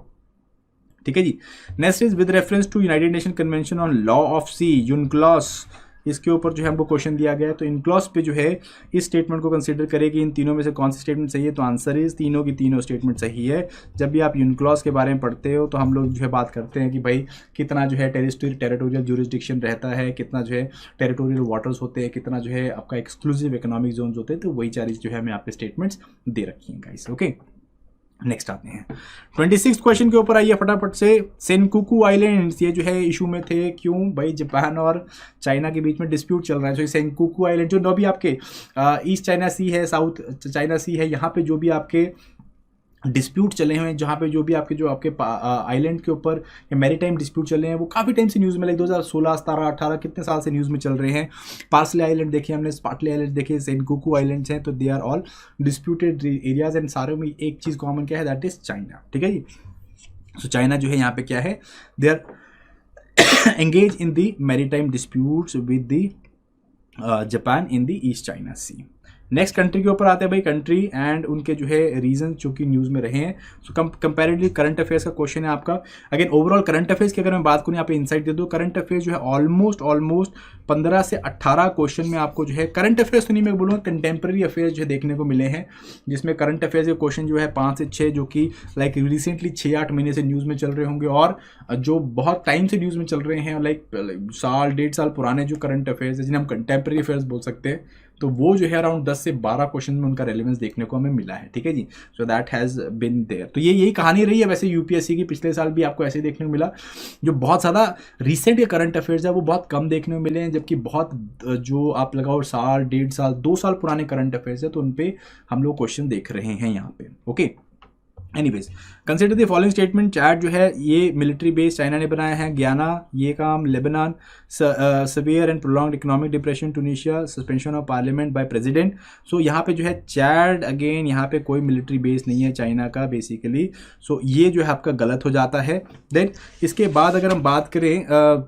Speaker 1: ठीक है जी. Next is with reference to United Nation convention on law of sea, UNCLOS. इसके ऊपर जो है हमको क्वेश्चन दिया गया है. तो इनक्लॉस पे जो है इस स्टेटमेंट को कंसीडर करें कि इन तीनों में से कौन सी स्टेटमेंट सही है. तो आंसर इज तीनों की तीनों स्टेटमेंट सही है. जब भी आप यूनक्लॉस के बारे में पढ़ते हो तो हम लोग जो है बात करते हैं कि भाई कितना जो है टेरिटोरियल ज्यूरिसडिक्शन रहता है, कितना जो है टेरिटोरियल वाटर्स होते हैं, कितना जो है आपका एक्सक्लूसिव इकोनॉमिक जोन होते हैं. तो वही चार जो है हमें यहाँ पे स्टेटमेंट्स दे रखी हैं गाइस. ओके, नेक्स्ट आते हैं 26 क्वेश्चन के ऊपर. आइए फटाफट से. सेनकुकू आइलैंड्स ये जो है इशू में थे. क्यों भाई? जापान और चाइना के बीच में डिस्प्यूट चल रहा है. तो सेनकुकू आइलैंड जो अभी आपके ईस्ट चाइना सी है, साउथ चाइना सी है, यहाँ पे जो भी आपके डिस्प्यूट चले हुए हैं, जहाँ पे जो भी आपके आइलैंड के ऊपर मैरीटाइम डिस्प्यूट चले हैं, वो काफ़ी टाइम से न्यूज़ में, लाइक 2016, 17, 18 कितने साल से न्यूज़ में चल रहे हैं. पार्सले आइलैंड देखे हमने, स्पार्टले आइलैंड देखे, सेनकुकू आइलैंड्स हैं. तो they are all disputed areas and सारे में एक चीज़ कॉमन क्या है? That is China. ठीक है जी. सो चाइना जो है यहाँ पे क्या है? They are engage in the maritime disputes with the Japan in the East China Sea. Next country के ऊपर आते हैं भाई. कंट्री एंड उनके जो है रीजन जो कि न्यूज़ में रहे हैं. सो कंपैरेटिवली करंट अफेयर्स का क्वेश्चन है आपका. अगेन ओवरऑल करंट अफेयर्स की अगर मैं बात करूँ, यहाँ पे इंसाइट दे दो. करंट अफेयर्स जो है ऑलमोस्ट 15 से 18 क्वेश्चन में आपको जो है करंट अफेयर्स तो नहीं मैं बोलूँगा, कंटेम्प्रेरी अफेयर्स जो है देखने को मिले हैं, जिसमेम करंट अफेयर्स के क्वेश्चन जो है 5 से 6 जो कि लाइक रिसेंटली 6-8 महीने से न्यूज़ में चल रहे होंगे, और जो बहुत टाइम से न्यूज़ में चल रहे हैं, लाइक साल 1.5 साल पुराने जो करंट अफेयर्स है जिन्हें हम कंटेम्प्रेरी अफेयर्स बोल सकते हैं, तो वो जो है अराउंड 10 से 12 क्वेश्चन में उनका रेलिवेंस देखने को हमें मिला है, ठीक है जी। So that has been there. तो ये यही कहानी रही है वैसे यूपीएससी की, पिछले साल भी आपको ऐसे ही देखने को मिला। जो बहुत ज़्यादा रिसेंट के करंट अफेयर्स है वो बहुत कम देखने को मिले हैं, जबकि बहुत जो आप लगाओ साल, 1.5 साल, 2 साल पुराने करंट अफेयर्स है तो उन पे हम लोग क्वेश्चन देख रहे हैं यहाँ पे। Okay, anyways, consider the following statement. Chat जो है ये मिलिट्री बेस चाइना ने बनाया है, ग्याना ये काम Lebanon, severe and prolonged economic depression Tunisia, suspension of parliament by president. So यहाँ पे जो है चैट, अगेन यहाँ पे कोई मिलिट्री बेस नहीं है चाइना का बेसिकली, सो ये जो है आपका गलत हो जाता है। देन इसके बाद अगर हम बात करें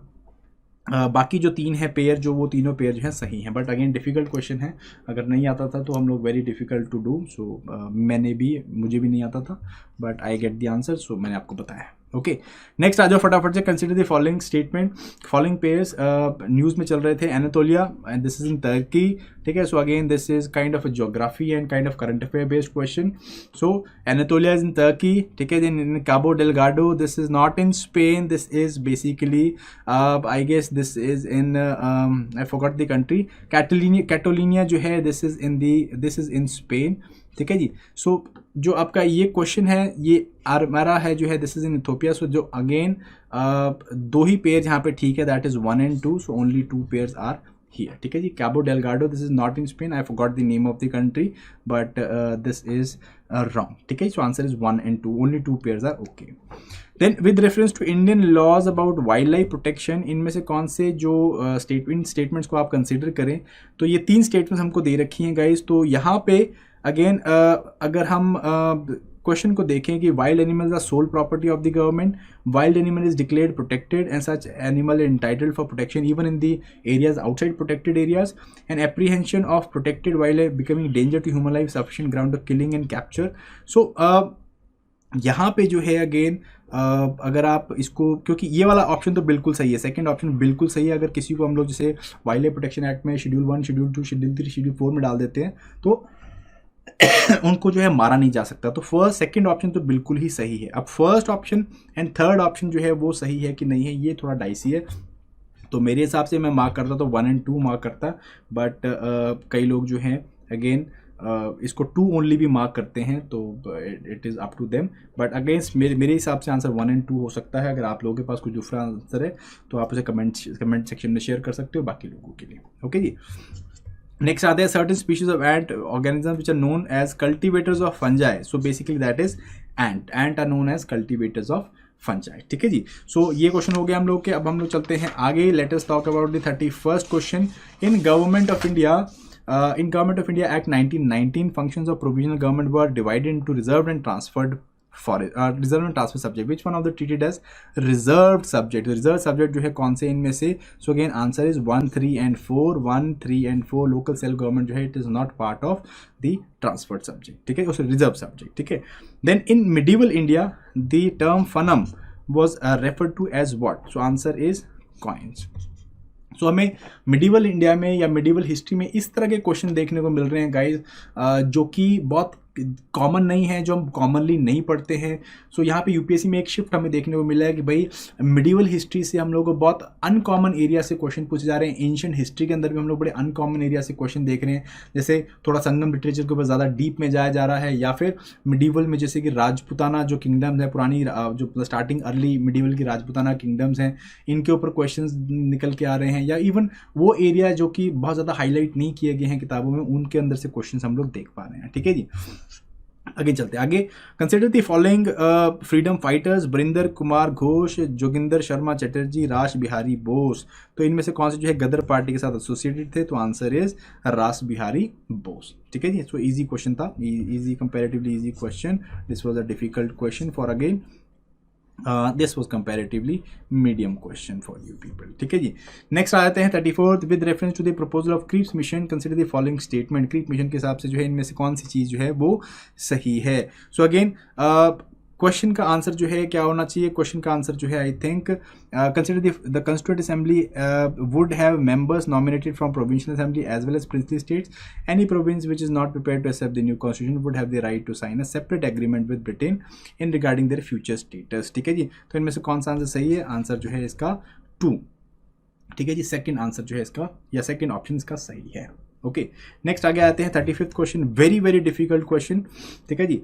Speaker 1: बाकी जो 3 है पेयर, जो वो तीनों पेयर जो है सही हैं, बट अगेन डिफ़िकल्ट क्वेश्चन है, अगर नहीं आता था तो हम लोग very difficult to do. So मुझे भी नहीं आता था, but I get the answer, so मैंने आपको बताया। ओके, नेक्स्ट आ जाओ फटाफट से। Consider the following statement, following pairs news में चल रहे थे, Anatolia and this is in Turkey, ठीक है। So again this is kind of geography and kind of current affair based question. So Anatolia is in Turkey, ठीक है। Then in Cabo Delgado, this is not in Spain, this is basically I guess this is in I forgot the country, Catalonia जो है this is in Spain, ठीक है जी। सो जो आपका ये क्वेश्चन है ये आरमारा है जो है this is in Ethiopia. So जो अगेन 2 ही पेयर यहाँ पे ठीक है, that is 1 and 2, so only 2 pairs are here, ठीक है जी। Cabo Delgado this is not in Spain, I forgot the name of the country, but this is wrong, ठीक है। So answer is 1 and 2, only 2 pairs are okay. Then with reference to Indian laws about wild life protection, इनमें से कौन से जो statements को आप consider करें, तो ये 3 स्टेटमेंट्स हमको दे रखी हैं गाइज। तो यहाँ पे अगेन अगर हम क्वेश्चन को देखें कि wild animals are sole property of the government, wild animal is declared protected and such animal entitled for protection even in the areas outside protected areas, and apprehension of protected wild life becoming danger to human life, sufficient ground of killing and capture. So यहाँ पे जो है again अगर आप इसको, क्योंकि ये वाला ऑप्शन तो बिल्कुल सही है, सेकंड ऑप्शन बिल्कुल सही है। अगर किसी को हम लोग जैसे वाइल्ड लाइफ प्रोटेक्शन एक्ट में शेड्यूल 1, शेड्यूल 2, शेड्यूल 3, शेड्यूल 4 में डाल देते हैं तो उनको जो है मारा नहीं जा सकता। तो फर्स्ट सेकंड ऑप्शन तो बिल्कुल ही सही है। अब first option and third option जो है वो सही है कि नहीं है, ये थोड़ा डाइसी है। तो मेरे हिसाब से मैं मार्क करता तो 1 and 2 मार्क करता, बट कई लोग जो हैं अगेन इसको 2 ओनली भी मार्क करते हैं, तो it is up to them. But against मेरे हिसाब से आंसर 1 and 2 हो सकता है। अगर आप लोगों के पास कोई दूसरा आंसर है तो आप उसे कमेंट सेक्शन में शेयर कर सकते हो बाकी लोगों के लिए। ओके जी, नेक्स्ट आते हैं certain species of ant organism which are known as cultivators of fungi. So basically that is ant are known as cultivators of fungi, ठीक है जी। सो ये क्वेश्चन हो गया हम लोग के। अब हम लोग चलते हैं आगे। Let us talk about the 31st question. In government of India Act 1919, functions of provisional government were divided into reserved and transferred reserved and transfer subject. Which one of the treated as reserved subject? Reserved subject जो है कौन से इनमें से? So again answer is 1, 3 and 4. 1, 3 and 4 local self government जो है it is not part of the transferred subject, ठीक है, उसे reserved subject, ठीक है। Then in medieval India the term funum was referred to as what? So answer is coins. सो हमें medieval India में या मिडिवल हिस्ट्री में इस तरह के क्वेश्चन देखने को मिल रहे हैं गाइज, जो कि बहुत कॉमन नहीं है, जो हम कॉमनली नहीं पढ़ते हैं। सो यहाँ पे यूपीएससी में एक शिफ्ट हमें देखने को मिला है कि भाई मिडिवल हिस्ट्री से हम लोग को बहुत अनकॉमन एरिया से क्वेश्चन पूछे जा रहे हैं। एंशिएंट हिस्ट्री के अंदर भी हम लोग बड़े अनकॉमन एरिया से क्वेश्चन देख रहे हैं, जैसे थोड़ा संगम लिटरेचर के ऊपर ज़्यादा डीप में जाया जा रहा है, या फिर मिडिवल में जैसे कि राजपुताना जो किंगडम्स है, पुरानी जो स्टार्टिंग अर्ली मिडिवल की राजपुताना किंगडम्स हैं, इनके ऊपर क्वेश्चन निकल के आ रहे हैं, या इवन वो एरिया जो कि बहुत ज़्यादा हाईलाइट नहीं किए गए हैं किताबों में, उनके अंदर से क्वेश्चन हम लोग देख पा रहे हैं, ठीक है जी। आगे चलते आगे। Consider the following freedom fighters: Barinder Kumar Ghosh, Joginder Sharma Chatterjee, रास बिहारी बोस। तो इनमें से कौन से जो है गदर पार्टी के साथ एसोसिएटेड थे? तो आंसर इज रास बिहारी बोस, ठीक है जी। सो इजी क्वेश्चन था, easy, comparatively easy question. This was a difficult question for again this was comparatively medium question for you people, ठीक है जी। नेक्स्ट आ जाते हैं 34th। With reference to the proposal of Cripps mission consider the following statement. Cripps mission के हिसाब से जो है इनमें से कौन सी चीज़ जो है वो सही है? सो अगेन क्वेश्चन का आंसर जो है क्या होना चाहिए? क्वेश्चन का आंसर जो है I think consider the constituent assembly would have members nominated from provincial assembly as well as princely states. Any province which is not prepared to accept the new constitution would have the right to sign a separate agreement with Britain in regarding their future status, ठीक है जी। तो इनमें से कौन सा answer सही है? Answer जो है इसका 2, ठीक है जी। सेकेंड आंसर जो है इसका, या सेकेंड ऑप्शन इसका सही है। ओके, नेक्स्ट आगे आते हैं 35th question, very very difficult question, ठीक है जी।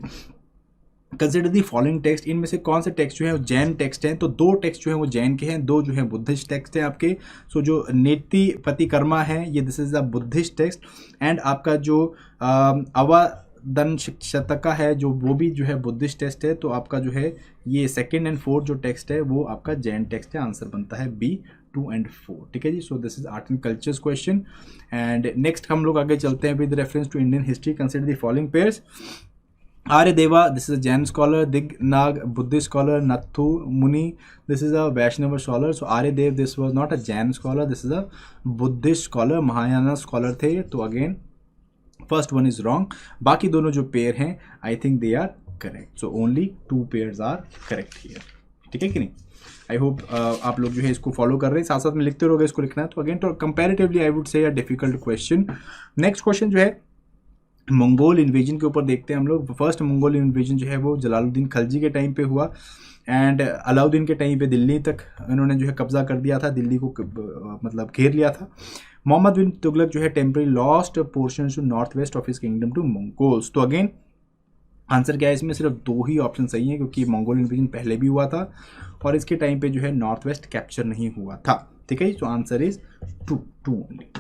Speaker 1: कंसिडर दी फॉलोइंग टेक्स्ट, इनमें से कौन से टेक्स्ट जो है वो जैन टेक्स्ट हैं? तो 2 टेक्स्ट जो है वो जैन के हैं, 2 जो है बुद्धिस्ट टेक्स्ट हैं आपके। सो जो नेति पतिकर्मा है ये this is a Buddhist text, and आपका जो अवदन शतका है जो वो भी जो है बुद्धिस्ट टेक्स्ट है। तो आपका जो है ये 2nd and 4th जो टेक्स्ट है वो आपका जैन टेक्स्ट है। आंसर बनता है बी 2 and 4, ठीक है जी। So this is art and cultures question. And next हम लोग आगे चलते हैं with reference to Indian history, consider the following pairs. Aryadeva, this is a Jain scholar. Dignag, Buddhist scholar. Nathu Muni, this is a Vaishnava scholar. So Aryadev, this was not a Jain scholar. This is a Buddhist scholar. Mahayana scholar थे. तो again, first one is wrong. बाकी दोनों जो pair हैं, I think they are correct. So only 2 pairs are correct here. ठीक है कि नहीं? आई होप आप लोग जो है इसको फॉलो कर रहे हैं, साथ साथ में लिखते रहोगे इसको लिखना है। तो अगेन तो कंपैरेटिवली आई वुड से अ डिफिकल्ट क्वेश्चन। नेक्स्ट क्वेश्चन जो है मंगोल इन्वेजन के ऊपर देखते हैं हम लोग। फर्स्ट मंगोल इन्वेजन जो है वो जलालुद्दीन खलजी के टाइम पे हुआ, एंड अलाउद्दीन के टाइम पे दिल्ली तक इन्होंने जो है कब्जा कर दिया था, दिल्ली को मतलब घेर लिया था। मोहम्मद बिन तुगलक जो है temporary lost portion to north west of his kingdom to Mongols. तो अगेन आंसर क्या है इसमें? सिर्फ 2 ही ऑप्शन सही है, क्योंकि मंगोल इन्वेजन पहले भी हुआ था और इसके टाइम पे जो है नॉर्थ वेस्ट कैप्चर नहीं हुआ था, ठीक है जी। तो आंसर इज 2 ओनली,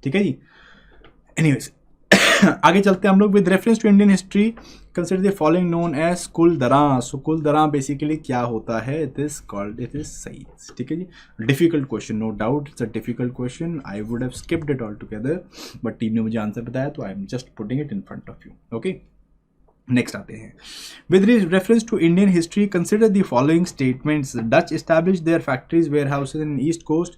Speaker 1: ठीक है जी। एनीवेज आगे चलते हैं हम लोग with reference to Indian history, consider the following known as Kuldhara. So Kuldhara basically क्या होता है? इट इज सईद, ठीक है जी। Difficult question, no doubt it's a difficult question. I would have skipped it all together, but team ने मुझे answer बताया तो I am just putting it in front of you. Okay, next आते हैं with reference to Indian history, consider the following statements. Dutch establish their factories warehouses in east coast,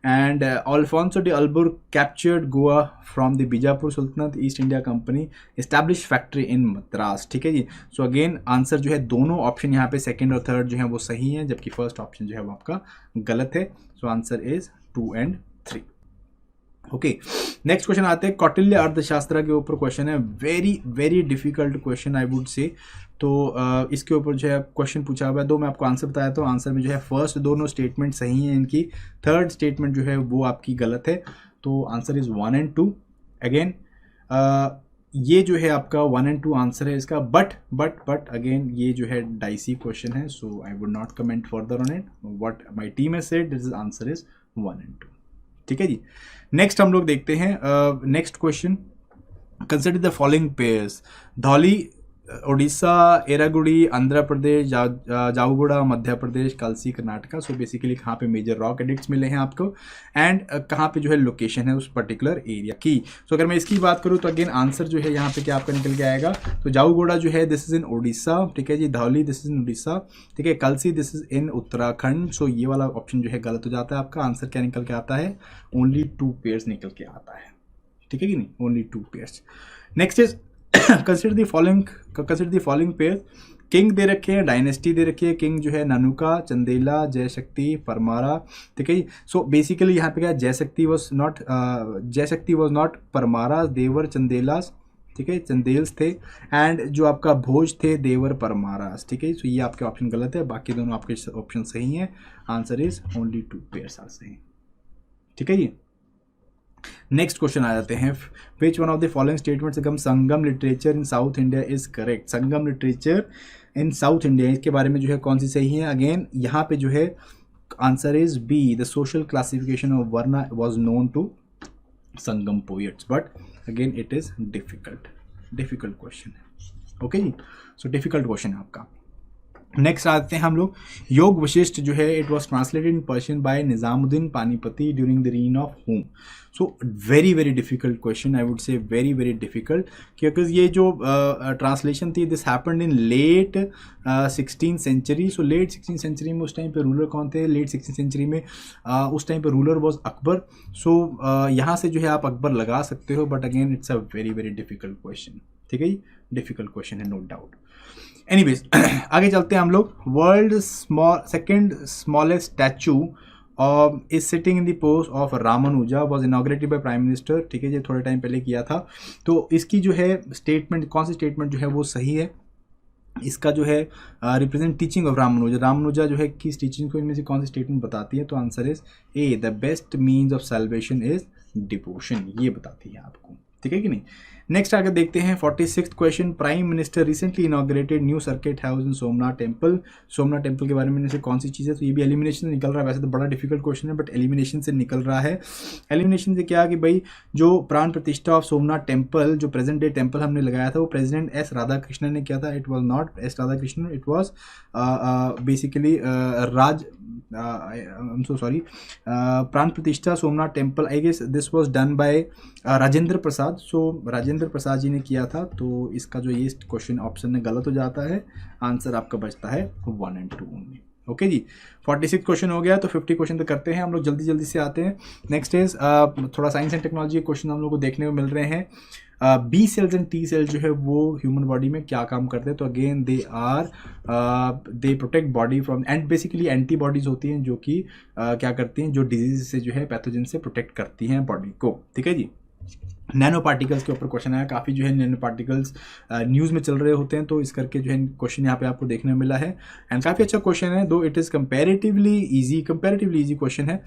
Speaker 1: and Alfonso de Albuquerque captured Goa from the Bijapur सुल्तानत, East India Company establish factory in Madras, ठीक है जी। So again answer जो है दोनों option यहाँ पे 2nd और 3rd जो है वो सही है, जबकि फर्स्ट ऑप्शन जो है वो आपका गलत है। So answer is 2 and 3। Okay, next question आते हैं कौटिल्य अर्थशास्त्र के ऊपर क्वेश्चन है, very very difficult question I would से। तो इसके ऊपर जो है क्वेश्चन पूछा हुआ है, 2 मैं आपको आंसर बताया तो आंसर में जो है फर्स्ट दोनों स्टेटमेंट सही हैं इनकी, 3rd स्टेटमेंट जो है वो आपकी गलत है। तो आंसर इज 1 and 2। अगेन ये जो है आपका 1 and 2 आंसर है इसका, बट अगेन ये जो है डाइसी क्वेश्चन है, so I would not comment further on it. What my team has said, this answer is 1 and 2, ठीक है जी। नेक्स्ट हम लोग देखते हैं next question, consider the following pairs. Dhauli Orissa, Erragudi Andhra Pradesh, Jaugada Madhya Pradesh, Kalsi Karnataka. So basically कहाँ पे मेजर रॉक एडिक्ट्स मिले हैं आपको, एंड कहाँ पे जो है लोकेशन है उस पर्टिकुलर एरिया की। सो अगर मैं इसकी बात करूँ तो अगेन आंसर जो है यहाँ पे क्या आपका निकल के आएगा? तो जाऊगुड़ा जो है दिस इज इन उड़ीसा, ठीक है जी। Dhauli this is in Orissa, ठीक है। Kalsi this is in Uttarakhand. So ये वाला ऑप्शन जो है गलत हो जाता है आपका। आंसर क्या निकल के आता है? ओनली 2 पेयर्स निकल के आता है, ठीक है कि नहीं? Only 2 pairs. Next is consider the following pair. King दे रखे हैं, डायनेस्टी दे रखी है। किंग जो है ननुका, चंदेला, जयशक्ति, परमारा, ठीक है। सो बेसिकली यहाँ पे क्या, जयशक्ति वॉज नॉट परमारा, देवर चंदेलास, ठीक है, चंदेल्स थे। एंड जो आपका भोज थे देवर परमारास, ठीक है। सो ये आपके ऑप्शन गलत है, बाकी दोनों आपके ऑप्शन सही हैं। Answer is only 2 pairs are सही, ठीक है जी। नेक्स्ट क्वेश्चन आ जाते हैं, which one of the following statements Sangam literature in South India is correct. Sangam literature in South India, इसके बारे में जो है कौन सी सही है? अगेन यहाँ पे जो है answer is B, the social classification of varna was known to Sangam poets, but again it is difficult question है, ओके जी। सो डिफिकल्ट क्वेश्चन है आपका। नेक्स्ट आते हैं हम लोग, योग वशिष्ठ जो है it was translated in Persian by Nizamuddin Panipati during the reign of home. So very very difficult question, I would say very very difficult, क्योंकि ये जो ट्रांसलेशन थी this happened in late 16th century. So late 16th century में उस time पे ruler कौन थे? Late 16th century में उस टाइम पे रूलर वॉज अकबर। सो यहाँ से जो है आप अकबर लगा सकते हो, but again it's a very very difficult question, ठीक है जी। डिफिकल्ट क्वेश्चन है, नो डाउट। एनीवेज आगे चलते हैं हम लोग। World second smallest statue is sitting in the post of Ramanuja was inaugurated bye prime minister, ठीक है, ये थोड़े टाइम पहले किया था। तो इसकी जो है स्टेटमेंट, कौन सी स्टेटमेंट जो है वो सही है? इसका जो है रिप्रेजेंट टीचिंग ऑफ रामानुजा जो है किस टीचिंग को इनमें से कौन सी स्टेटमेंट बताती है? तो answer is a, the best means of salvation is devotion, ये बताती है आपको, ठीक है कि नहीं। नेक्स्ट आगे देखते हैं 46th question, prime minister recently inaugurated new circuit house in Somnath temple. Somnath temple के बारे में से कौन सी चीज़ है, तो ये भी एलिमिनेशन से निकल रहा है। वैसे तो बड़ा डिफिकल्ट क्वेश्चन है बट एलिमिनेशन से निकल रहा है। एलिमिनेशन से क्या कि भाई जो प्राण प्रतिष्ठा ऑफ सोमनाथ टेम्पल, जो प्रेजेंट डे टेम्पल हमने लगाया था, वो प्रेसिडेंट एस राधाकृष्णन ने किया था। It was not S Radhakrishnan, it was basically pran pratishtha Somnath temple, I guess this was done by Rajendra Prasad. So Rajendra Prasad ji ने किया था। तो इसका जो ये क्वेश्चन ऑप्शन में गलत हो जाता है। आंसर आपका बचता है 1 और 2 में। ओके जी, 46 क्वेश्चन हो गया, तो 50 क्वेश्चन तो करते हैं हम लोग, जल्दी जल्दी से आते हैं। नेक्स्ट इज थोड़ा साइंस एंड टेक्नोलॉजी क्वेश्चन हम लोग को देखने को मिल रहे हैं। B cells and T cells जो है वो ह्यूमन बॉडी में क्या काम करते हैं, तो again they protect body from, and basically antibodies होती हैं जो कि क्या करती हैं, जो डिजीज से जो है पैथोजन से प्रोटेक्ट करती हैं बॉडी को, ठीक है जी। नैनो पार्टिकल्स के ऊपर क्वेश्चन आया, काफ़ी जो है नैनो पार्टिकल्स न्यूज़ में चल रहे होते हैं, तो इस करके जो है क्वेश्चन यहाँ पे आपको देखने में मिला है। एंड काफ़ी अच्छा क्वेश्चन है, दो it is comparatively easy question है।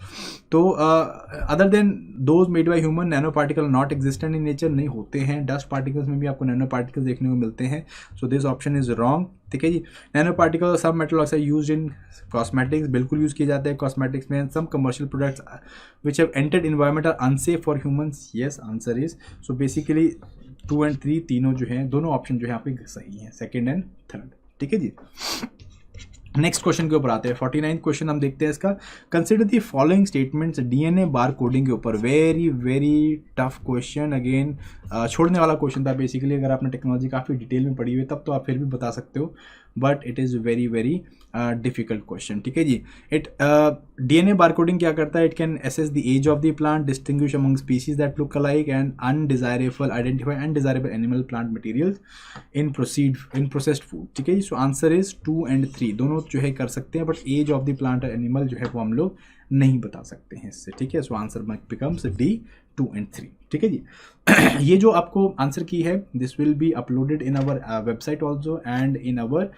Speaker 1: तो other than those made by human, nano particle not existent in nature, नहीं होते हैं। डस्ट पार्टिकल्स में भी आपको नैनो पार्टिकल्स देखने को मिलते हैं। So this option is wrong, ठीक है जी। नैनो पार्टिकल सब metal oxide use in cosmetics, बिल्कुल यूज़ किए जाते हैं कॉस्मेटिक्स में। Some commercial products which have entered environment are unsafe for humans, yes answer is. So basically 2 और 3 तीनों जो हैं, दोनों ऑप्शन जो है यहाँ पे सही हैं, सेकेंड एंड थर्ड, ठीक है जी। नेक्स्ट क्वेश्चन के ऊपर आते हैं, 49th क्वेश्चन हम देखते हैं इसका। Consider the following statements DNA bar coding के ऊपर। Very very tough question, again छोड़ने वाला क्वेश्चन था बेसिकली। अगर आपने टेक्नोलॉजी काफ़ी डिटेल में पढ़ी हुई है तब तो आप फिर भी बता सकते हो, but it is very very difficult question, ठीक है जी। डीएनए बार कोडिंग क्या करता है, it can assess the age of the plant, distinguish among species that look alike and undesirable, identify undesirable animal plant materials in processed food, ठीक है जी। सो answer is 2 और 3, दोनों जो है कर सकते हैं, but age of the plant और एनिमल जो है वो हम लोग नहीं बता सकते हैं इससे, ठीक है। सो आंसर बिकम्स D 2 और 3, ठीक है जी। ये जो आपको आंसर की है, this will be uploaded in our website also and in our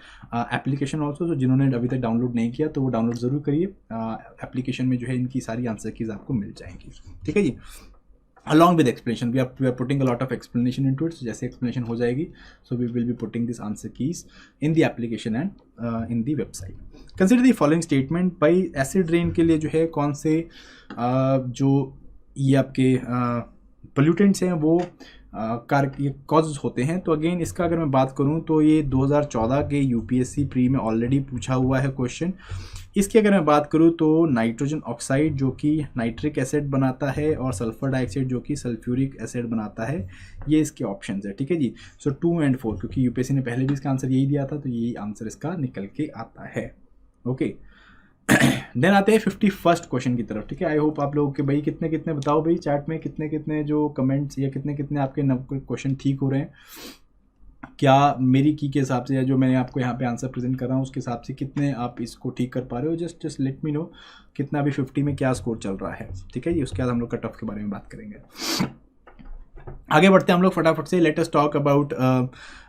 Speaker 1: application also. तो जिन्होंने अभी तक डाउनलोड नहीं किया तो वो डाउनलोड ज़रूर करिए। एप्लीकेशन में जो है इनकी सारी आंसर कीज आपको मिल जाएंगी, ठीक है जी। along with explanation, we are putting a lot of explanation into it. So जैसे explanation हो जाएगी, so we will be putting this answer keys in the application and in the website. Consider the following statement, by acid rain के लिए जो है कौन से जो ये आपके pollutants हैं वो कॉजेज होते हैं। तो अगेन इसका अगर मैं बात करूं तो ये 2014 के यूपीएससी प्री में ऑलरेडी पूछा हुआ है क्वेश्चन। इसकी अगर मैं बात करूं तो नाइट्रोजन ऑक्साइड जो कि नाइट्रिक एसिड बनाता है और सल्फर डाइऑक्साइड जो कि सल्फ्यूरिक एसिड बनाता है, ये इसके ऑप्शंस है, ठीक है जी। सो 2 और 4, क्योंकि यूपीएससी ने पहले भी इसका आंसर यही दिया था तो यही आंसर इसका निकल के आता है, ओके। देन आते हैं 51st क्वेश्चन की तरफ, ठीक है। आई होप आप लोगों के भाई कितने कितने बताओ भाई चैट में, कितने कितने जो कमेंट्स या कितने कितने आपके क्वेश्चन ठीक हो रहे हैं, क्या मेरी की के हिसाब से या जो मैंने आपको यहाँ पे आंसर प्रेजेंट कर रहा हूँ उसके हिसाब से कितने आप इसको ठीक कर पा रहे हो। जस्ट लेट मी नो कितना अभी 50 में क्या स्कोर चल रहा है, ठीक है जी। उसके बाद हम लोग कट ऑफ के बारे में बात करेंगे। आगे बढ़ते हैं हम लोग फटाफट से। लेट अस टॉक अबाउट,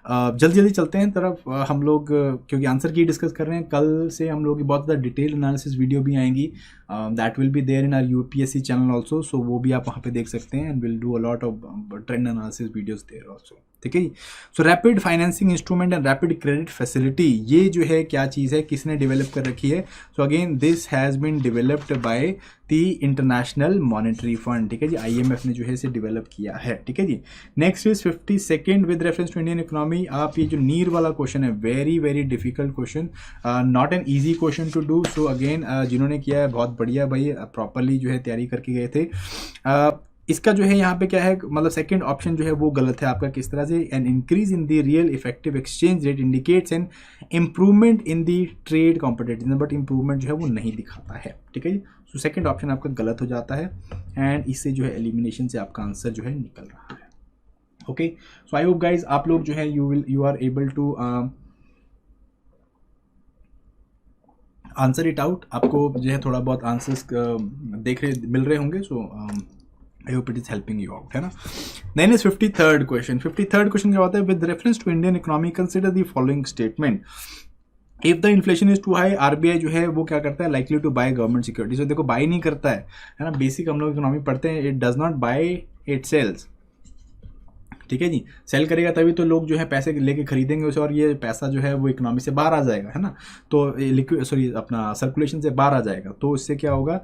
Speaker 1: जल्दी जल्दी चलते हैं तरफ हम लोग, क्योंकि आंसर की डिस्कस कर रहे हैं। कल से हम लोग की बहुत ज़्यादा डिटेल एनालिसिस वीडियो भी आएंगी, that will be there in our UPSC channel also. So वो भी आप वहाँ पे देख सकते हैं and will do a lot of trend analysis videos there also, ठीक है जी। So rapid financing instrument and rapid credit facility, ये जो है क्या चीज़ है, किसने डेवलप कर रखी है। So again this has been developed by the International Monetary Fund, ठीक है जी। IMF ने जो है इसे डेवलप किया है, ठीक है जी। Next is 52nd with reference to Indian economy. आप ये जो नीर वाला क्वेश्चन है, very very difficult question, not an easy question to do. So again जिन्होंने किया है बहुत बढ़िया भाई, प्रॉपरली जो है तैयारी करके गए थे। इसका जो है यहाँ पे क्या है, मतलब सेकंड ऑप्शन जो है वो गलत है आपका। किस तरह से, an increase in the real effective exchange rate indicates an improvement in the trade competitiveness, but improvement जो है वो नहीं दिखाता है, ठीक है जी। सो सेकंड ऑप्शन आपका गलत हो जाता है एंड इससे जो है एलिमिनेशन से आपका आंसर जो है निकल रहा है, okay. So I hope guys आप लोग जो है you are able to answer it out. आपको जो है थोड़ा बहुत आंसर्स मिल रहे होंगे। सो I hope it is helping you out, है ना। Then is 53rd question. 53rd question क्या होता है, with reference to Indian economy consider the following statement. If the inflation is too high, RBI जो है वो क्या करता है, likely to buy government securities. तो देखो बाय नहीं करता है ना, बेसिक हम लोग इकोनॉमी पढ़ते हैं, it does not buy, it sells. ठीक है जी, सेल करेगा तभी तो लोग जो है पैसे लेके खरीदेंगे उसे, और ये पैसा जो है वो इकोनॉमी से बाहर आ जाएगा, है ना। तो लिक्विड सॉरी अपना सर्कुलेशन से बाहर आ जाएगा, तो इससे क्या होगा,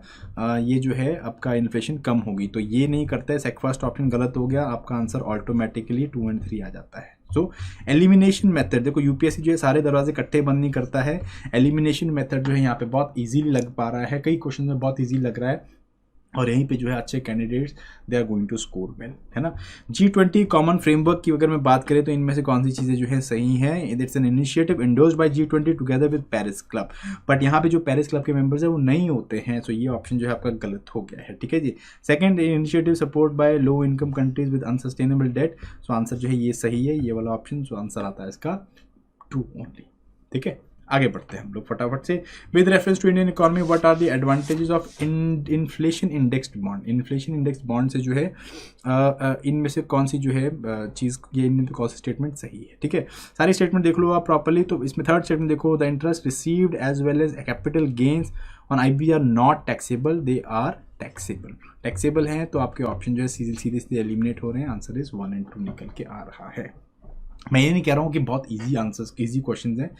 Speaker 1: ये जो है आपका इन्फ्लेशन कम होगी। तो ये नहीं करता है, फर्स्ट ऑप्शन गलत हो गया, आपका आंसर ऑटोमेटिकली 2 और 3 आ जाता है। सो एलिमिनेशन मेथड, देखो यूपीएससी जो है सारे दरवाजे इकट्ठे बंद नहीं करता है, एलिमिनेशन मेथड जो है यहाँ पे बहुत इजीली लग पा रहा है, कई क्वेश्चन में बहुत इजीली लग रहा है, और यहीं पे जो है अच्छे candidates they are going to score well, है ना। G20 कॉमन फ्रेमवर्क की अगर मैं बात करें तो इनमें से कौन सी चीज़ें जो है सही हैं, it's an initiative endorsed by G20 together with Paris club, but यहाँ पे जो पेरिस क्लब के मेंबर्स हैं वो नहीं होते हैं, तो ये ऑप्शन जो है आपका गलत हो गया है, ठीक है जी। Second, initiative support by low income countries with unsustainable debt, so answer जो है ये सही है, ये वाला ऑप्शन, सो आंसर आता है इसका 2 ओनली, ठीक है। आगे बढ़ते हैं हम लोग फटाफट से। With reference to Indian economy what are the advantages of inflation indexed bond, inflation indexed bond से जो है इनमें से कौन सी जो है चीज़, ये इनमें कौन सी स्टेटमेंट सही है, ठीक है। सारी स्टेटमेंट देख लो आप प्रॉपर्ली। तो इसमें थर्ड स्टेटमेंट देखो, the interest received as well as capital gains on IB are not taxable, they are taxable, taxable हैं, तो आपके ऑप्शन जो है सीधे सीधे एलिमिनेट हो रहे हैं, आंसर इज 1 और 2 निकल के आ रहा है। मैं ये नहीं कह रहा हूँ कि बहुत इजी आंसर्स, इजी क्वेश्चंस हैं,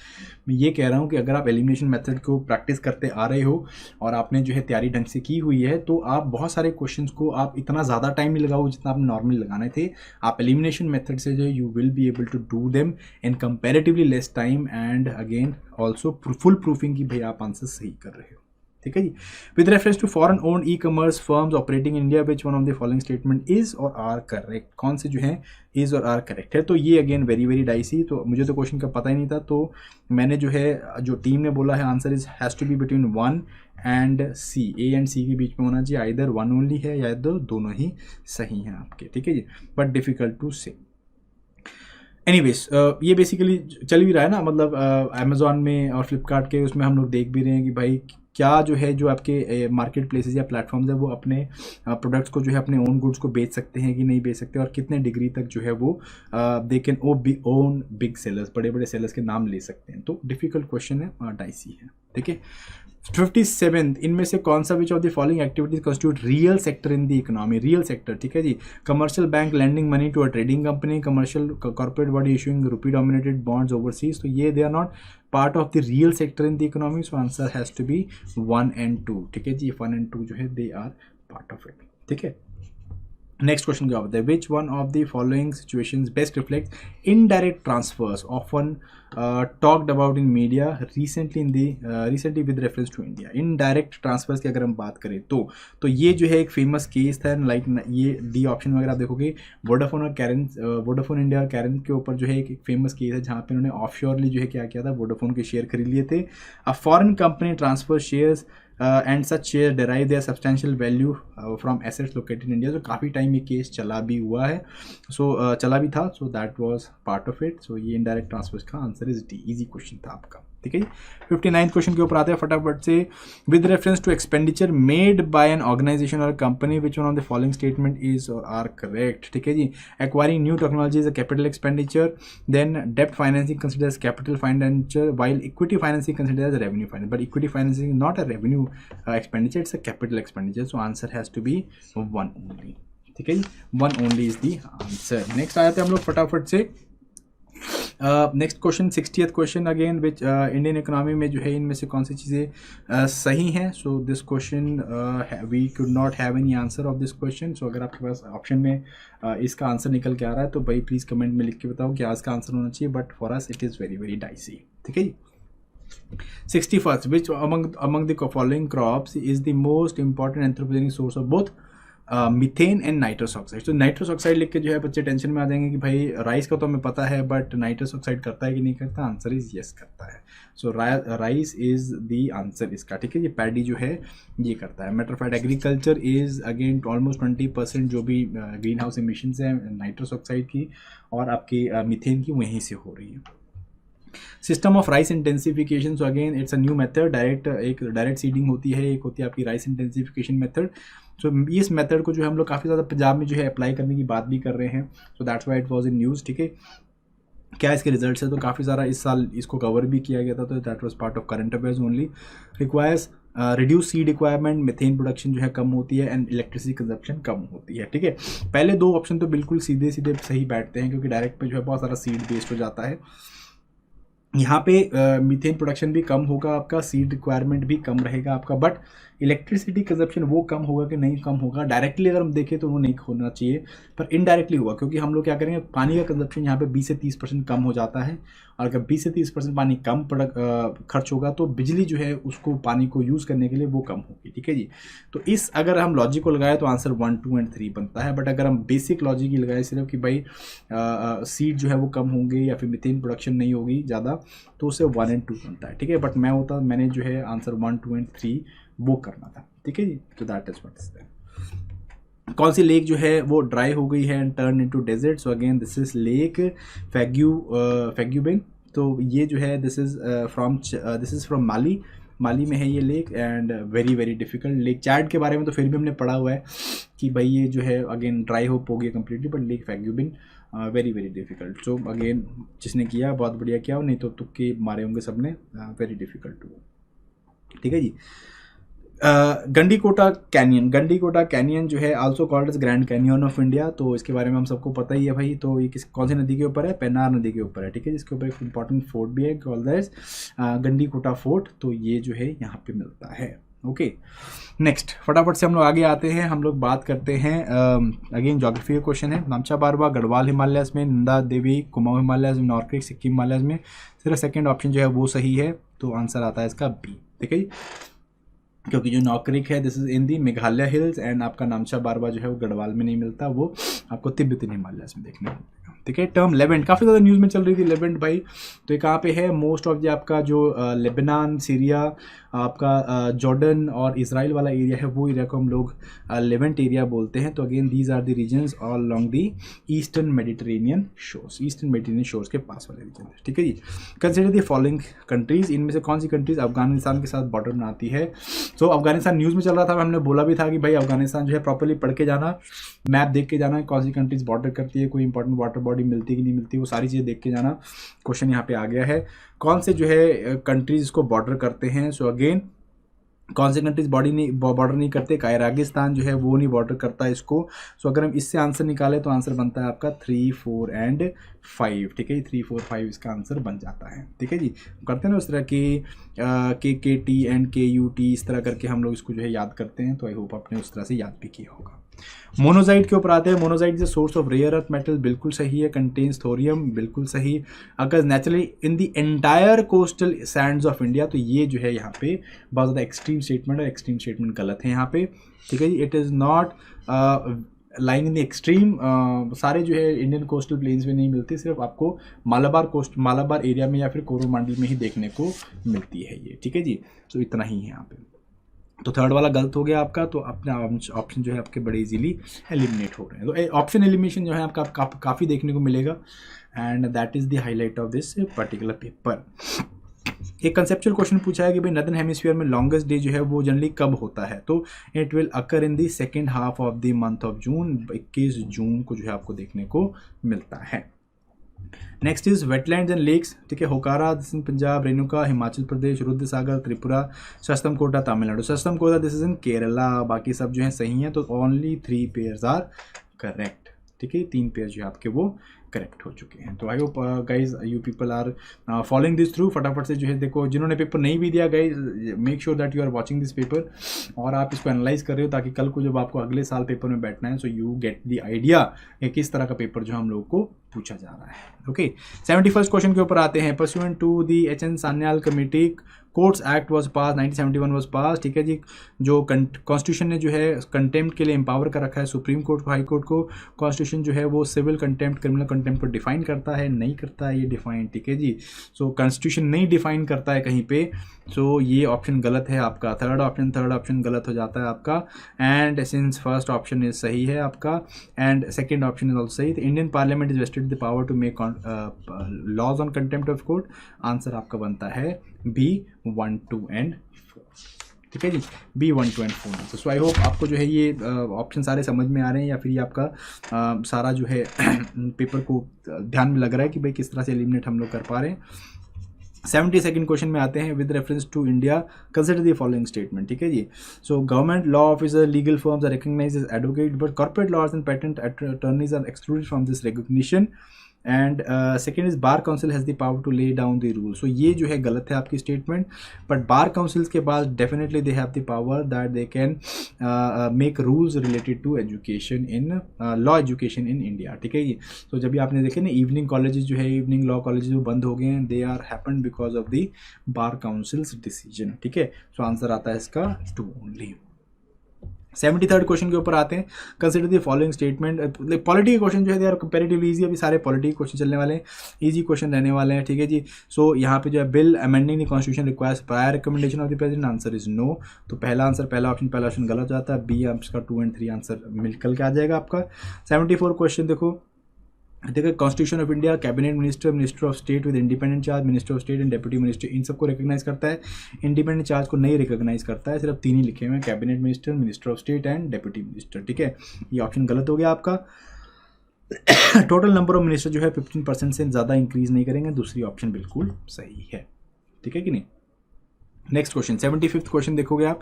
Speaker 1: मैं ये कह रहा हूँ कि अगर आप एलिमिनेशन मेथड को प्रैक्टिस करते आ रहे हो और आपने जो है तैयारी ढंग से की हुई है, तो आप बहुत सारे क्वेश्चंस को आप इतना ज़्यादा टाइम नहीं लगाओ जितना आपने नॉर्मली लगाने थे। आप एलिमिनेशन मेथड से जो you will be able to do them in comparatively less time, and again also full proofing की भाई आप आंसर सही कर रहे हो, ठीक है जी। With reference to foreign owned e commerce firms operating in India which one of the following statement is और आर करेक्ट, कौन से जो है इज और आर करेक्ट है। तो ये अगेन वेरी वेरी डाइसी, तो मुझे तो क्वेश्चन का पता ही नहीं था, तो मैंने जो है जो टीम ने बोला है answer is has to be between 1 and C, A and C के बीच में होना चाहिए, आइदर 1 ओनली है या दोनों ही सही हैं आपके, ठीक है जी, बट डिफिकल्ट टू से। एनीवेज ये बेसिकली चल भी रहा है ना, मतलब अमेजोन में और फ्लिपकार्ट के उसमें हम लोग देख भी रहे हैं कि भाई क्या जो है जो आपके मार्केट प्लेसेस या प्लेटफॉर्म्स है वो अपने प्रोडक्ट्स को जो है अपने ओन गुड्स को बेच सकते हैं कि नहीं बेच सकते, और कितने डिग्री तक जो है वो they can own big sellers, बड़े बड़े सेलर्स के नाम ले सकते हैं। तो डिफिकल्ट क्वेश्चन है, डाइसी है, ठीक है। 57 इनमें से कौन सा which of the following activities constitute real sector in the economy, real sector, ठीक है जी। Commercial bank lending money to a trading company, commercial corporate body issuing rupee dominated bonds overseas, तो ये they are not part of the real sector in the economy, so answer has to be 1 और 2, ठीक है जी। 1 और 2 जो है they are part of it, ठीक है। नेक्स्ट क्वेश्चन क्या होता है, which one of the following situations best reflect indirect transfers often talked about in media recently with reference to India. Indirect transfers की अगर हम बात करें तो ये जो है एक फेमस केस था, लाइक ये डी ऑप्शन वगैरह आप देखोगे, वोडाफोन और कैरन, वोडाफोन इंडिया और कैरन के ऊपर जो है एक फेमस केस है जहाँ पे उन्होंने ऑफशोरली जो है क्या किया था, वोडाफोन के शेयर खरीद लिए थे। A foreign company transfer shares and such share derive their substantial value from assets located in India. तो काफ़ी टाइम ये केस चला भी हुआ है, सो चला भी था, so that was part of it. So ये इनडायरेक्ट ट्रांसफर्स का answer is D, easy question था आपका, ठीक है जी। 59 क्वेश्चन के ऊपर आते हैं फटाफट से। With reference to expenditure made by an organisation और company which one of the following statement is और आर करेक्ट, ठीक है जी। Acquiring new technology is a capital expenditure, then डेब्ट financing considers capital financer, while equity financing considers revenue finance, but equity financing not a revenue expenditure, it's a capital expenditure, so answer has to be 1 only, ठीक है जी। 1 only is the answer। Next आया था हम लोग फटाफट से next question 60th question again which Indian economy में जो है इनमें से कौन सी चीज़ें सही हैं। So this question we could not have any answer of this question. So अगर आपके पास ऑप्शन में इसका आंसर निकल के आ रहा है तो भाई प्लीज़ कमेंट में लिख के बताओ कि आज का आंसर होना चाहिए, but for us it is very very dicey, ठीक है जी। 61st, which among the following crops is the most important anthropogenic source of both methane and nitrous oxide. तो नाइट्रस ऑक्साइड लिख के जो है बच्चे टेंशन में आ जाएंगे कि भाई राइस का तो हमें पता है बट नाइट्रस ऑक्साइड करता है कि नहीं करता, आंसर इज यस करता है। सो राइस इज द आंसर इसका, ठीक है। ये पैडी जो है ये करता है। Matter of fact agriculture is again almost 20% जो भी ग्रीन हाउस एमिशंस हैं नाइट्रस ऑक्साइड की और आपकी मीथेन की वहीं से हो रही है। System of rice intensification, so again it's a new method, एक डायरेक्ट सीडिंग होती है, एक होती है आपकी राइस इंटेंसिफिकेशन मेथड। सो इस मेथड को जो है हम लोग काफ़ी ज़्यादा पंजाब में जो है अप्लाई करने की बात भी कर रहे हैं, so that's why it was in news, ठीक है। क्या इसके रिजल्ट्स है, तो काफ़ी सारा इस साल इसको कवर भी किया गया था, तो that was part of current affairs only. Requires reduce seed requirement, methane production जो है कम होती है, एंड इलेक्ट्रिसिटी कंजप्शन कम होती है। ठीक है, पहले दो ऑप्शन तो बिल्कुल सीधे सीधे सही बैठते हैं, क्योंकि डायरेक्ट पे जो है बहुत सारा सीड बेस्ड हो जाता है। यहाँ पे मीथेन प्रोडक्शन भी कम होगा आपका, सीड रिक्वायरमेंट भी कम रहेगा आपका, बट इलेक्ट्रिसिटी कंजप्शन वो कम होगा कि नहीं कम होगा, डायरेक्टली अगर हम देखें तो वो नहीं होना चाहिए, पर इनडायरेक्टली होगा, क्योंकि हम लोग क्या करेंगे, पानी का कंजप्शन यहाँ पे 20 से 30% कम हो जाता है, और अगर 20 से 30% पानी कम खर्च होगा तो बिजली जो है उसको पानी को यूज़ करने के लिए वो कम होगी। ठीक है जी, तो इस अगर हम लॉजिक को लगाए तो आंसर 1, 2 एंड 3 बनता है, बट अगर हम बेसिक लॉजिक ही लगाए सिर्फ कि भाई सीड जो है वो कम होंगे या फिर मीथेन प्रोडक्शन नहीं होगी ज़्यादा, तो उससे 1 एंड 2 बनता है। ठीक है, बट मैंने जो है आंसर 1, 2 एंड 3 वो करना था। ठीक है जी, तो that is what is that. कौन सी लेक जो है वो ड्राई हो गई है and turn into desert, so again this is Lake Faguibine. तो ये जो है दिस इज फ्रॉम माली में है ये lake, and very very difficult lake. Chad के बारे में तो फिर भी हमने पढ़ा हुआ है कि भाई ये जो है अगेन ड्राई होप हो गया completely, but Lake Faguibine very very difficult. So again जिसने किया बहुत बढ़िया किया, नहीं तो तुक्के मारे होंगे सबने, वेरी डिफिकल्ट हुआ। ठीक है जी, गंडीकोटा कैनियन जो है also called as grand canyon of India, तो इसके बारे में हम सबको पता ही है भाई। तो ये कौन सी नदी के ऊपर है, पेन्नार नदी के ऊपर है। ठीक है, जिसके ऊपर एक इंपॉर्टेंट फोर्ट भी है कॉल्ड एज गंडीकोटा फोर्ट, तो ये जो है यहाँ पे मिलता है। ओके, नेक्स्ट फटाफट से हम लोग आगे आते हैं, हम लोग बात करते हैं अगेन ज्योग्राफी का क्वेश्चन है। नामचा बारवा गढ़वाल हिमालयस में, नंदा देवी कुमाऊं हिमालयस में, नॉर्थ क्रीक सिक्किम हिमालयस में, सिर्फ सेकंड ऑप्शन जो है वो सही है, तो आंसर आता है इसका बी। ठीक है, क्योंकि जो नॉकरिक है this is in the Meghalaya hills, and आपका नामचा बारवा जो है वो गढ़वाल में नहीं मिलता, वो आपको तिब्बती हिमालयस में देखने को मिलेगा। ठीक है, टर्म लेवेंट काफ़ी ज़्यादा न्यूज़ में चल रही थी लेवेंट भाई, तो ये कहाँ पे है, मोस्ट ऑफ जो आपका जो लेबनान, सीरिया, आपका जॉर्डन और इसराइल वाला एरिया है, वो एरिया को हम लोग लेवेंट एरिया बोलते हैं। तो again these are the regions all along the eastern Mediterranean shores के पास वाले रीजन है। ठीक है जी, कंसिडर द फॉलोइंग कंट्रीज, इनमें से कौन सी कंट्रीज अफगानिस्तान के साथ बॉर्डर बनाती है। तो अफगानिस्तान न्यूज़ में चल रहा था, हमने बोला भी था कि भाई अफगानिस्तान जो है प्रॉपर्ली पढ़ के जाना, मैप देख के जाना, कौन सी कंट्रीज बॉर्डर करती है, कोई इंपॉर्टेंट वाटर बॉडी मिलती है कि नहीं मिलती, वो सारी चीज़ें देख के जाना। क्वेश्चन यहाँ पे आ गया है, कौन से जो है कंट्रीज इसको बॉर्डर करते हैं। सो अगेन कौन से कंट्रीज बॉर्डर नहीं करते, कायरागिस्तान जो है वो नहीं बॉर्डर करता इसको। सो अगर हम इससे आंसर निकालें तो आंसर बनता है आपका 3, 4 एंड 5। ठीक है, 3, 4, 5 इसका आंसर बन जाता है। ठीक है जी, करते हैं ना उस तरह के टी एंड KUT इस तरह करके हम लोग इसको जो है याद करते हैं, तो आई होप आपने उस तरह से याद भी किया होगा। मोनोजाइट के ऊपर आते हैं, monazite is source of rare earth metal, बिल्कुल सही है। कंटेन्स थोरियम, बिल्कुल सही। Occur naturally in the entire coastal sands of India, तो ये जो है यहाँ पे बहुत ज़्यादा एक्सट्रीम स्टेटमेंट है, एक्सट्रीम स्टेटमेंट गलत है यहाँ पे। ठीक है जी, it is not lying in the extreme, सारे जो है इंडियन कोस्टल प्लेन्स में नहीं मिलती, सिर्फ आपको मालाबार एरिया में या फिर कोरोमंडल में ही देखने को मिलती है ये। ठीक है जी, तो इतना ही है यहाँ पे। तो थर्ड वाला गलत हो गया आपका, तो अपना ऑप्शन जो है आपके बड़े इजीली एलिमिनेट हो रहे हैं। तो ऑप्शन एलिमिनेशन जो है आपका काफ़ी देखने को मिलेगा, and that is the highlight of this particular paper. एक कंसेप्चुअल क्वेश्चन पूछा है कि भाई नदर्न हेमिस्फीयर में लॉन्गेस्ट डे जो है वो जनरली कब होता है, तो it will occur in the second half of the month of June, 21 जून को जो है आपको देखने को मिलता है। Next is wetlands and lakes. ठीक है, Hokera this in Punjab, Renuka Himachal Pradesh, Rudrasagar Tripura, Sasthamcotta Tamil Nadu. Sasthamcotta this is in Kerala, बाकी सब जो है सही हैं, तो ओनली 3 पेयर्स आर करेक्ट। ठीक है, 3 पेयर जो है आपके वो करेक्ट हो चुके हैं। तो I hope guys you people are following this through. फटाफट से जो है देखो, जिन्होंने पेपर नहीं भी दिया guys, make sure that you are watching this paper और आप इसको एनालाइज कर रहे हो, ताकि कल को जब आपको अगले साल पेपर में बैठना है, so you get the idea कि किस तरह का पेपर जो हम लोग को पूछा जा रहा है। ओके, 71st क्वेश्चन के ऊपर आते हैं। Pursuant to the HN Sanyal committee courts act was pass, 1971 was pass. ठीक है जी, जो कॉन्स्टिट्यूशन ने जो है कंटेम्प्ट के लिए एम्पावर कर रखा है सुप्रीम कोर्ट को, हाई कोर्ट को। कॉन्स्टिट्यूशन जो है वो सिविल कंटेम्प्ट, क्रिमिनल कंटेम्प्ट को डिफाइन करता है, नहीं करता है ये डिफाइन। ठीक है जी, सो कॉन्स्टिट्यूशन नहीं डिफाइन करता है कहीं पे, सो ये ऑप्शन गलत है आपका। थर्ड ऑप्शन गलत हो जाता है आपका, and since first option is सही है आपका, and second option is also सही। Indian parliament is vested the power to make laws on contempt of court, answer आपका बनता है बी 1, 2 एंड 4। ठीक है जी, B1 to N4 answer. So I hope आपको जो है ये ऑप्शन सारे समझ में आ रहे हैं, या फिर ये आपका सारा जो है पेपर को ध्यान में लग रहा है कि भाई किस तरह से एलिमिनेट हम लोग कर पा रहे हैं। 72nd क्वेश्चन में आते हैं, with reference to India consider the following statement. ठीक है जी, so government law officer legal firms are recognised as advocate but corporate lawyers and patent attorneys are excluded from this recognition. And second is bar council has the power to lay down the rule. So ये जो है गलत है आपकी statement, but bar councils के पास definitely they have the power that they can make rules related to education in law education in India. ठीक है जी, तो जब भी आपने देखे ना इवनिंग कॉलेजेस जो है, इवनिंग लॉ कॉलेजेस जो बंद हो गए हैं, they are happen because of the bar council's decision. ठीक है, सो आंसर आता है इसका 2 ओनली। 73rd क्वेश्चन के ऊपर आते हैं, consider the following statement. Polity के क्वेश्चन जो है दे आर कंपेरेटिवली ईजी, अभी सारे पॉलिटी के क्वेश्चन चलने वाले हैं, ईजी क्वेश्चन रहने वाले हैं। ठीक है जी, सो यहाँ पे जो है bill amending the constitution requires prior recommendation of the president, answer is no. तो पहला ऑप्शन गलत हो जाता है, बी आपका 2 और 3 आंसर मिलकर के आ जाएगा आपका। 74 क्वेश्चन देखो constitution of India cabinet minister, minister of state with independent charge, minister of state and deputy minister, इन सबको रिकॉग्नाइज करता है, इंडिपेंडेंट चार्ज को नहीं रिकॉग्नाइज करता है, सिर्फ 3 ही लिखे हुए हैं, cabinet minister, minister of state and deputy minister. ठीक है, ये ऑप्शन गलत हो गया आपका। टोटल नंबर ऑफ मिनिस्टर जो है 15% से ज़्यादा इंक्रीज नहीं करेंगे, दूसरी ऑप्शन बिल्कुल सही है। ठीक है कि नहीं। नेक्स्ट क्वेश्चन 75th क्वेश्चन देखोगे आप,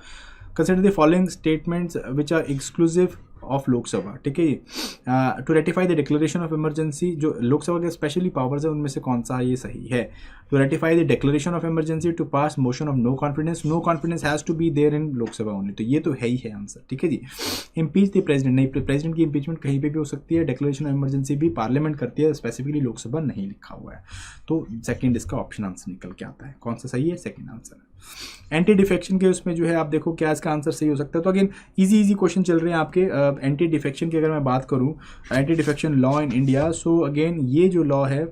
Speaker 1: consider the following statements which are exclusive of Lok Sabha. ठीक है, to ratify the declaration of emergency, जो लोकसभा के स्पेशली पावर्स है उनमें से कौन सा ये सही है। To ratify the declaration of emergency, to pass motion of no confidence, no confidence has to B there in Lok Sabha only, तो ये तो है ही है आंसर। ठीक है जी, इम्पीच द प्रेसिडेंट, नहीं, प्रेसिडेंट की इम्पीचमेंट कहीं पे भी हो सकती है, डिक्लेरेशन ऑफ इमरजेंसी भी पार्लियामेंट करती है, स्पेसिफिकली लोकसभा नहीं लिखा हुआ है, तो सेकेंड इसका ऑप्शन आंसर निकल के आता है। कौन सा सही है, सेकेंड आंसर है। एंटी डिफेक्शन के उसमें जो है आप देखो क्या इसका आंसर सही हो सकता है, तो अगेन इजी क्वेश्चन चल रहे हैं आपके। एंटी डिफेक्शन की अगर मैं बात करूं, anti defection law in India, so again ये जो लॉ है,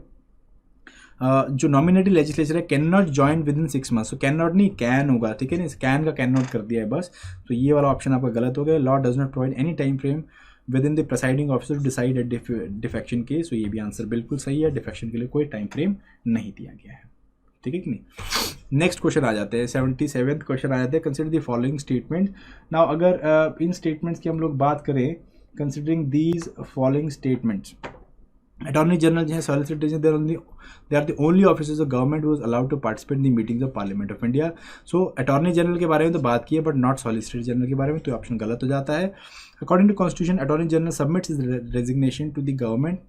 Speaker 1: जो नॉमिनेटेड लेजिस्लेचर है can not join with in 6 months, तो कैन नॉट नहीं कैन होगा। ठीक है ना, कैन का कैन नॉट कर दिया है बस, तो ये वाला ऑप्शन आपका गलत हो गया। Law does not provide any time frame within the presiding officer to decide at defection case, तो ये भी आंसर बिल्कुल सही है, डिफेक्शन के लिए कोई टाइम फ्रेम नहीं दिया गया है। ठीक है कि नहीं। नेक्स्ट क्वेश्चन आ जाते हैं, 77th क्वेश्चन आ जाते हैं, consider the following statement. Now अगर इन स्टेटमेंट्स की हम लोग बात करें, considering these following statements, attorney general जो है, solicitor they are the only officers of government who is allowed to participate in the meetings of parliament of India. So attorney general के बारे में तो बात की है, बट नॉट सॉलिसिटर जनरल के बारे में, तो ऑप्शन गलत हो जाता है। According to constitution attorney general submits his resignation to the government,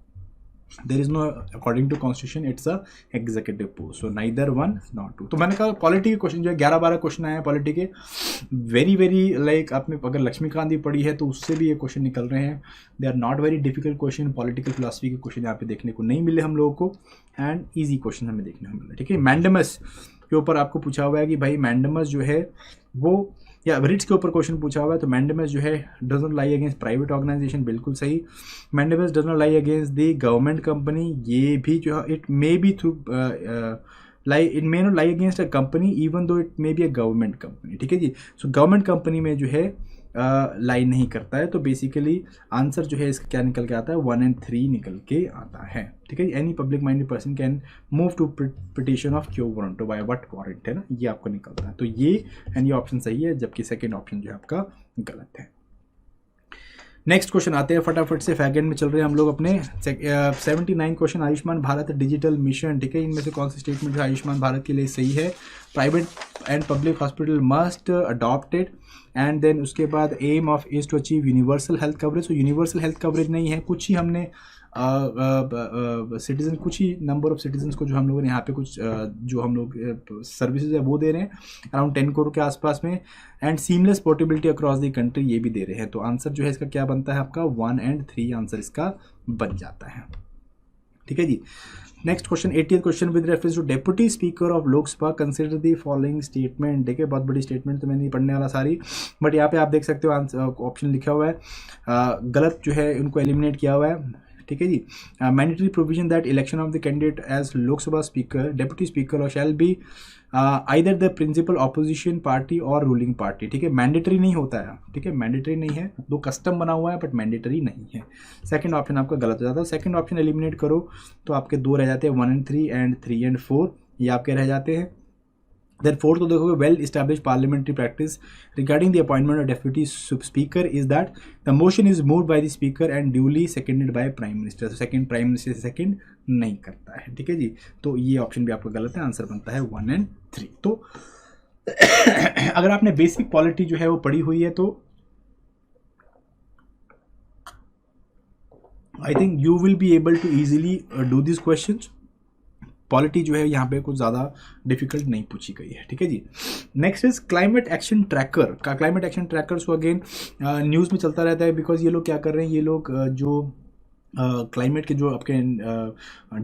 Speaker 1: there is no, according to constitution it's a executive post, so neither one nor two। तो मैंने कहा पॉलिटी के क्वेश्चन जो है 11-12 क्वेश्चन आए हैं पॉलिटी के, वेरी लाइक आपने अगर लक्ष्मीकांत भी पढ़ी है तो उससे भी ये क्वेश्चन निकल रहे हैं। They are not very difficult question, political philosophy के क्वेश्चन यहाँ पे देखने को नहीं मिले हम लोगों को, एंड ईजी क्वेश्चन हमें देखने को मिले। ठीक है, मैंडेमस के ऊपर आपको पूछा हुआ है कि भाई मैंडेमस जो है वो, या रिट्स के ऊपर क्वेश्चन पूछा हुआ है, तो मैंडेमस जो है does not lie against private organization, बिल्कुल सही। Mandamus does not lie against the government company, ये भी जो है it may be through it may not lie against a company even though it may be a government company. ठीक है जी, so government company में जो है लाई नहीं करता है, तो बेसिकली आंसर जो है इसका क्या निकल के आता है, 1 और 3 निकल के आता है। ठीक है, any public minded person can move to petition of quo warranto, by what warrant है ना, ये आपको निकलता है, तो ये एंड ये ऑप्शन सही है, जबकि सेकेंड ऑप्शन जो है आपका गलत है। नेक्स्ट क्वेश्चन आते हैं फटाफट से, फैगेंड में चल रहे हैं हम लोग अपने। 79 question, Ayushman Bharat digital mission. ठीक है, इनमें से कौन सी स्टेटमेंट जो आयुष्मान भारत के लिए सही है। Private and public hospital must adopted, and then उसके बाद aim of is to achieve universal health coverage, तो यूनिवर्सल हेल्थ कवरेज नहीं है, कुछ ही हमने सिटीजन, कुछ ही नंबर ऑफ सिटीजन्स को जो हम लोगों ने यहाँ पे कुछ जो हम लोग सर्विसेज है वो दे रहे हैं, अराउंड 10 करोड़ के आसपास में, and seamless portability across the country, ये भी दे रहे हैं, तो आंसर जो है इसका क्या बनता है आपका 1 और 3 आंसर इसका बन जाता है। ठीक है जी, next question 80th question, with reference to deputy speaker of Lok Sabha consider the following statement. देखिए बहुत बड़ी स्टेटमेंट तो मैं नहीं पढ़ने वाला सारी, बट यहाँ पे आप देख सकते हो ऑप्शन लिखा हुआ है, गलत जो है उनको एलिमिनेट किया हुआ है। ठीक है जी, mandatory provision that election of the candidate as Lok Sabha speaker, deputy speaker और shall be either the principal opposition party और रूलिंग पार्टी। ठीक है, मैंडेटरी नहीं होता है। ठीक है, मैंडेटरी नहीं है, दो कस्टम बना हुआ है बट मैंडेटरी नहीं है। सेकंड ऑप्शन आपका गलत हो जाता है, सेकंड ऑप्शन एलिमिनेट करो तो आपके 2 रह जाते हैं, 1 और 3 एंड 3 और 4 ये आपके रह जाते हैं। देन फोर्थ तो देखोगे well establish parliamentary practice regarding the appointment of deputy speaker is that the motion is moved by the speaker and duly seconded by prime minister. तो सेकंड प्राइम मिनिस्टर से सेकंड नहीं करता है, ठीक है जी। तो ये ऑप्शन भी आपका गलत है, आंसर बनता है 1 और 3। तो अगर आपने बेसिक पॉलिटी जो है वो पढ़ी हुई है तो I think you will be able to easily do this questions. Polity जो है यहाँ पे कुछ ज़्यादा डिफिकल्ट नहीं पूछी गई है, ठीक है जी। Next is climate action tracker का। Climate action tracker so again news में चलता रहता है, बिकॉज ये लोग क्या कर रहे हैं, ये लोग जो क्लाइमेट के जो आपके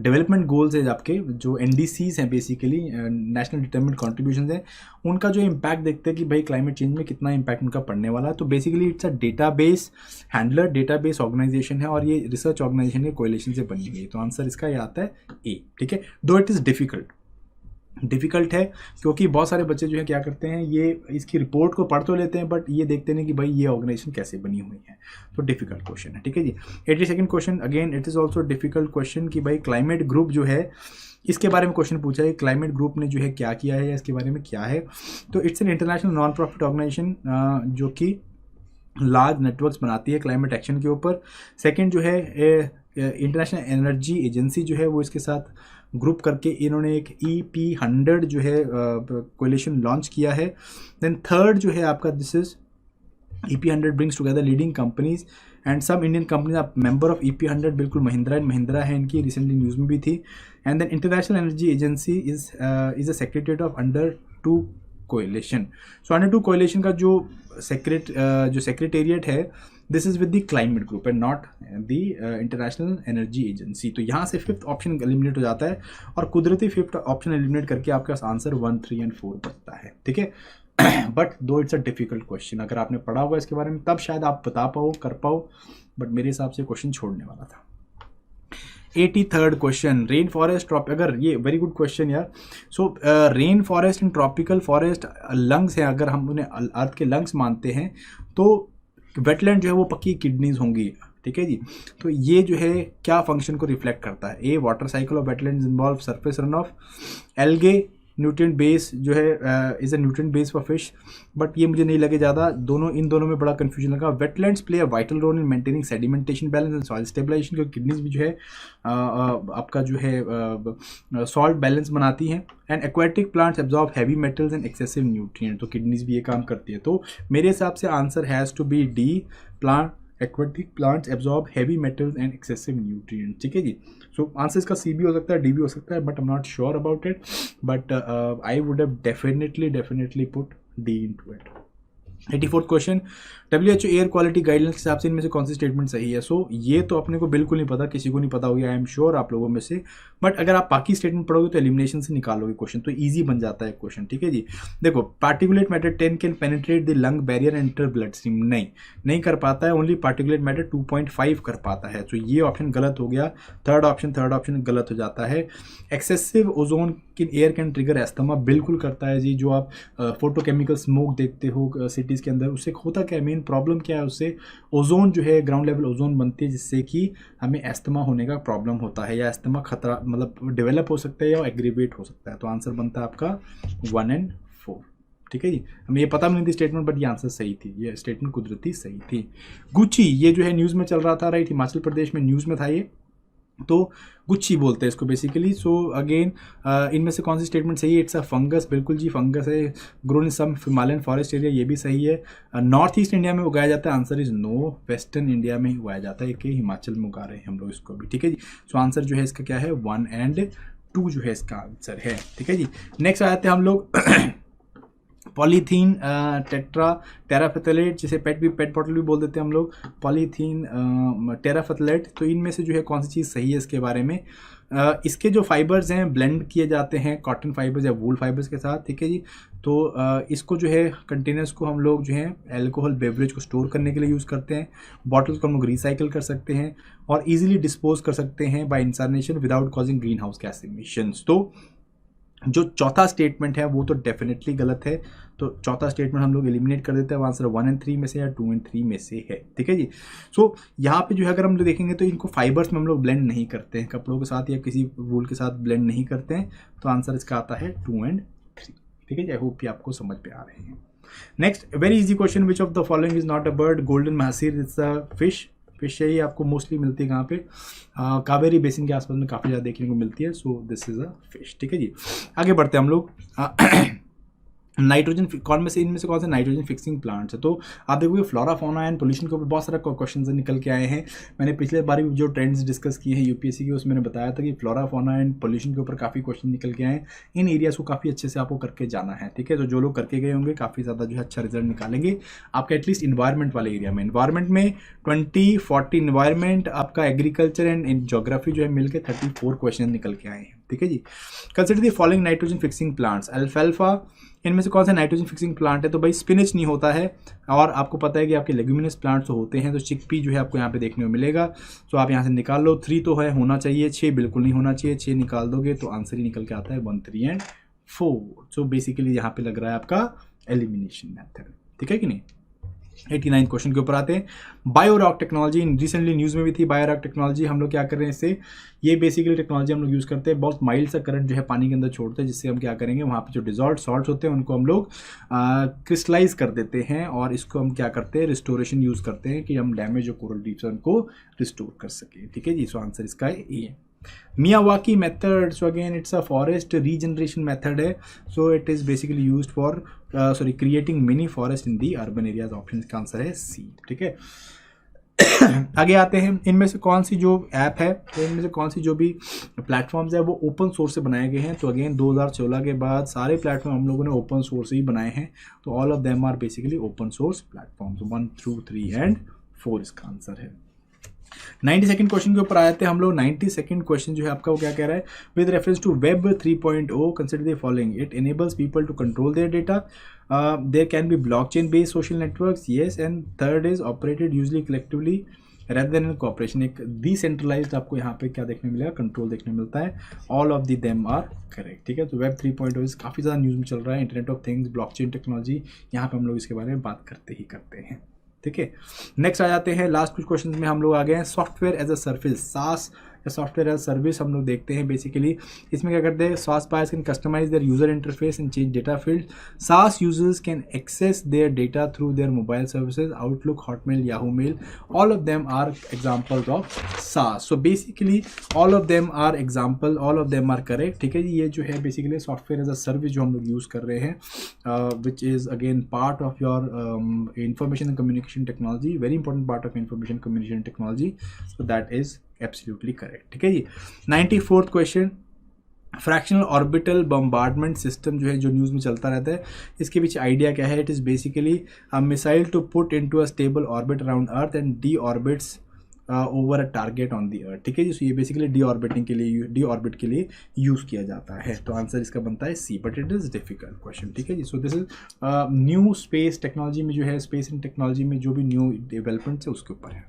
Speaker 1: डेवलपमेंट गोल्स है, आपके जो NDCs हैं, बेसिकली नेशनल डिटरमिन्ड कॉन्ट्रीब्यूशन है, उनका जो इम्पैक्ट देखते हैं कि भाई क्लाइमेट चेंज में कितना इम्पैक्ट उनका पड़ने वाला है। तो basically it's a database handler, database organization है, और ये रिसर्च ऑर्गेनाइजेशन के कोएलिशन से बनी गई। तो आंसर इसका ये आता है ए, ठीक है। दो इट इज़ डिफ़िकल्ट है क्योंकि बहुत सारे बच्चे जो है क्या करते हैं, ये इसकी रिपोर्ट को पढ़ तो लेते हैं बट ये देखते नहीं कि भाई ये ऑर्गेनाइजेशन कैसे बनी हुई है। तो डिफ़िकल्ट क्वेश्चन है, ठीक है जी। 82nd question again it is also difficult question कि भाई क्लाइमेट ग्रुप जो है इसके बारे में क्वेश्चन पूछा है, क्लाइमेट ग्रुप ने जो है क्या किया है या इसके बारे में क्या है। तो it's an international non profit organization जो कि लार्ज नेटवर्क्स बनाती है क्लाइमेट एक्शन के ऊपर। सेकेंड जो है इंटरनेशनल एनर्जी एजेंसी जो है वो इसके साथ ग्रुप करके इन्होंने एक EP100 जो है कोएलिशन लॉन्च किया है। देन थर्ड जो है आपका this is EP100 brings together leading companies and सब इंडियन कंपनीज आप मेंबर ऑफ EP100, बिल्कुल महिंद्रा एंड महिंद्रा है इनकी, रिसेंटली न्यूज़ में भी थी। And then international energy agency is a secretariat of under 2 coalition. So under 2 coalition का जो सेक्रेटेरिएट है this is with the climate group and not the international energy agency. तो यहाँ से 5th ऑप्शन एलिमिनेट हो जाता है और कुदरती 5th ऑप्शन एलिमिनेट करके आपके पास आंसर 1, 3 और 4 बचता है, ठीक है। बट दो इट्स अ डिफिकल्ट क्वेश्चन, अगर आपने पढ़ा होगा इसके बारे में तब शायद आप बता पाओ, कर पाओ, बट मेरे हिसाब से क्वेश्चन छोड़ने वाला था। 83rd क्वेश्चन, रेन फॉरेस्ट अगर ये वेरी गुड क्वेश्चन यार। सो rain forest and tropical forest lungs हैं, अगर हम उन्हें अर्थ के लंग्स मानते हैं तो वेटलैंड जो है वो पक्की किडनीज होंगी, ठीक है जी। तो ये जो है क्या फंक्शन को रिफ्लेक्ट करता है, a water cycle of wetlands involve surface run off, algae nutrient base जो है is a nutrient base for fish, but ये मुझे नहीं लगे ज़्यादा, इन दोनों में बड़ा कंफ्यूजन लगा। Wetlands play a vital role in maintaining sedimentation balance and soil stabilization, क्योंकि किडनीज भी जो है आपका जो है सॉल्ट बैलेंस बनाती हैं। And aquatic plants absorb heavy metals and excessive nutrient, तो किडनीज भी ये काम करती है। तो मेरे हिसाब से answer has to be D, aquatic plants absorb heavy metals and excessive nutrients, ठीक है जी। सो आंसर इसका C भी हो सकता है, D भी हो सकता है, but I am not sure about it, but I would have definitely put D into it। 84th question, WHO air quality guidelines के हिसाब से इनमें से कौन सी स्टेटमेंट सही है। सो ये तो अपने को बिल्कुल नहीं पता, किसी को नहीं पता होगी, आई एम श्योर आप लोगों में से, बट अगर आप बाकी स्टेटमेंट पढ़ोगे तो एलिमिनेशन से निकालोगे क्वेश्चन, तो ईजी बन जाता है क्वेश्चन, ठीक है जी। देखो, particulate matter 10 can penetrate the lung barrier and enter blood stream, नहीं कर पाता है, ओनली पार्टिकुलेट मैटर 2.5 कर पाता है। तो ये ऑप्शन गलत हो गया, थर्ड ऑप्शन गलत हो जाता है। Excessive ozone in air can trigger asthma, बिल्कुल करता है जी। जो आप फोटोकेमिकल स्मोक देखते हो सिटीज़ के अंदर, उससे होता क्या है, मेन प्रॉब्लम क्या है, उससे ओजोन जो है ग्राउंड लेवल ओजोन बनती है, जिससे कि हमें एस्थमा होने का प्रॉब्लम होता है, या एस्थमा खतरा मतलब डेवलप हो सकता है या एग्रीवेट हो सकता है। तो आंसर बनता है आपका 1 और 4, ठीक है जी। हमें ये पता नहीं थी स्टेटमेंट, बट ये आंसर सही थी, ये स्टेटमेंट कुदरती सही थी। गुच्ची, ये जो है न्यूज़ में चल रहा था, राइट, हिमाचल प्रदेश में न्यूज़ में था ये, तो गुच्छी बोलते हैं इसको बेसिकली। सो अगेन इनमें से कौन सी स्टेटमेंट सही है, इट्स अ फंगस, बिल्कुल जी फंगस है, grown in some Himalayan forest area, ये भी सही है। नॉर्थ ईस्ट इंडिया में उगाया जाता है, answer is no, western India में ही उगाया जाता है, कि हिमाचल में उगा रहे हैं हम लोग इसको भी, ठीक है जी। सो आंसर जो है इसका क्या है, 1 और 2 जो है इसका आंसर है, ठीक है जी। नेक्स्ट आते हैं हम लोग पॉलीथीन टेराफेथलेट, जिसे पेट बॉटल भी बोल देते हैं हम लोग, पॉलीथीन टेराफेथलेट। तो इनमें से जो है कौन सी चीज़ सही है इसके बारे में। इसके जो फाइबर्स हैं ब्लेंड किए जाते हैं कॉटन फाइबर्स या वूल फाइबर्स के साथ, ठीक है जी। तो इसको जो है कंटेनर्स को हम लोग जो है अल्कोहल बेवरेज को स्टोर करने के लिए यूज़ करते हैं। बॉटल्स को हम लोग रिसाइकिल कर सकते हैं और ईजिली डिस्पोज कर सकते हैं by incineration without causing greenhouse gas emissions. तो जो चौथा स्टेटमेंट है वो तो डेफिनेटली गलत है, तो चौथा स्टेटमेंट हम लोग एलिमिनेट कर देते हैं, आंसर 1 और 3 में से या 2 और 3 में से है, ठीक है जी। सो यहाँ पे जो है अगर हम लोग देखेंगे तो इनको फाइबर्स में हम लोग ब्लेंड नहीं करते हैं, कपड़ों के साथ या किसी वूल के साथ ब्लेंड नहीं करते हैं, तो आंसर इसका आता है 2 और 3, ठीक है जी, आई होप कि आपको समझ पे आ रहे हैं। Next very easy question, which of the following is not a bird? Golden mahseer is a fish. Fish यही आपको मोस्टली मिलती है कहाँ पे? कावेरी बेसिन के आसपास में काफ़ी ज़्यादा देखने को मिलती है, सो दिस इज अ फिश। ठीक है जी, आगे बढ़ते हैं हम लोग। नाइट्रोजन कौन में से इनमें से कौन से नाइट्रोजन फिक्सिंग प्लांट्स है? तो आप देखोगे फ्लोरा फोना एंड पोल्यूशन के ऊपर बहुत सारा क्वेश्चन निकल के आए हैं। मैंने पिछले बार भी जो ट्रेंड्स डिस्कस किए हैं यूपीएससी के, उसमें मैंने बताया था कि फ्लोरा फोना एंड पोल्यूशन के ऊपर काफ़ी क्वेश्चन निकल के आए हैं। इन एरियाज़ को काफ़ी अच्छे से आपको करके जाना है। ठीक है, तो जो लोग करके गए होंगे काफ़ी ज़्यादा जो है अच्छा रिजल्ट निकालेंगे आपका एटलीस्ट इन्वायरमेंट वाले एरिया में। इन्वायरमेंट में 2040 इन्वायरमेंट, आपका एग्रीकल्चर एंड जोग्राफी जो है मिलकर 34 क्वेश्चन निकल के आए हैं। ठीक है जी, consider the following nitrogen fixing plants. अल्फाल्फा, इनमें से कौन सा नाइट्रोजन फिक्सिंग प्लांट है? तो भाई स्पिनच नहीं होता है, और आपको पता है कि आपके लेग्यूमिनस प्लांट्स तो होते हैं, तो चिकपी जो है आपको यहाँ पे देखने को मिलेगा। तो आप यहाँ से निकाल लो, 3 तो है, होना चाहिए, 6 बिल्कुल नहीं होना चाहिए। 6 निकाल दोगे तो आंसर ही निकल के आता है 1, 3 एंड 4। सो बेसिकली यहाँ पे लग रहा है आपका एलिमिनेशन मेथड। ठीक है कि नहीं? 89 क्वेश्चन के ऊपर आते हैं। बायोरॉक टेक्नोलॉजी, रिसेंटली न्यूज़ में भी थी बायोरॉक टेक्नोलॉजी। हम लोग क्या कर रहे हैं इससे? ये बेसिकली टेक्नोलॉजी हम लोग यूज़ करते हैं, बहुत माइल्ड सा करंट जो है पानी के अंदर छोड़ते हैं, जिससे हम क्या करेंगे, वहाँ पे जो डिजॉल्व सॉल्ट्स होते हैं उनको हम लोग क्रिस्टलाइज कर देते हैं, और इसको हम क्या करते हैं, रिस्टोरेशन यूज़ करते हैं कि हम डैमेज जो कोरल रीफ्स हैं उनको रिस्टोर कर सकें। ठीक है जी, सो आंसर इसका ये है। Miyawaki method, so again it's a forest regeneration method है, so it is basically used for creating mini forest in the urban areas. Option का आंसर है सी। ठीक है, आगे आते हैं। इनमें से कौन सी जो ऐप है, तो इनमें से कौन सी जो भी प्लेटफॉर्म्स है वो ओपन सोर्स से बनाए गए हैं? तो अगेन 2016 के बाद सारे प्लेटफॉर्म हम लोगों ने ओपन सोर्स ही बनाए हैं, तो all of them are basically open source platforms. 1 through 3 and 4 इसका आंसर है। 92nd क्वेश्चन के ऊपर आए थे हम लोग। 92nd क्वेश्चन जो है आपका वो क्या कह रहा है? With reference to web 3.0 consider the following. It enables people to control their data, there can be blockchain based social networks, yes, and third is operated usually collectively rather than in corporation. एक decentralized आपको यहाँ पे क्या देखने मिलेगा? Control देखने मिलता है। All of the them are correct. ठीक है, तो वेब 3.0 इस काफ़ी ज़्यादा न्यूज़ में चल रहा है, internet of things, blockchain technology, यहाँ पे हम लोग इसके बारे में बात करते ही करते हैं। ठीक है, नेक्स्ट आ जाते हैं लास्ट कुछ क्वेश्चन में हम लोग आ गए हैं सॉफ्टवेयर एज अ सर्विस, सास या सॉफ्टवेयर एज सर्विस हम लोग देखते हैं। बेसिकली इसमें क्या करते हैं? SaaS buyers can customise their user interface and change data field. SaaS users can access their data through their mobile services, Outlook, Hotmail, Yahoo mail, all of them are examples of SaaS. So basically all of them are example, all of them are correct. ठीक है जी, ये जो है basically software as a service जो हम लोग use कर रहे हैं, which is again part of your information and communication technology, very important part of information communication technology, so that is absolutely correct. ठीक है जी, 94th question. Fractional orbital bombardment system जो है, जो न्यूज़ में चलता रहता है, इसके पीछे आइडिया क्या है? It is basically a missile to put into a stable orbit around earth and deorbits over a target on the earth. ठीक है जी, सो ये बेसिकली डी ऑर्बिटिंग के लिए, डी ऑर्बिट के लिए यूज़ किया जाता है, तो आंसर इसका बनता है C, but it is difficult question. ठीक है जी, so this is new space technology में जो है, स्पेस एंड टेक्नोलॉजी में जो भी न्यू डेवलपमेंट्स है उसके ऊपर है।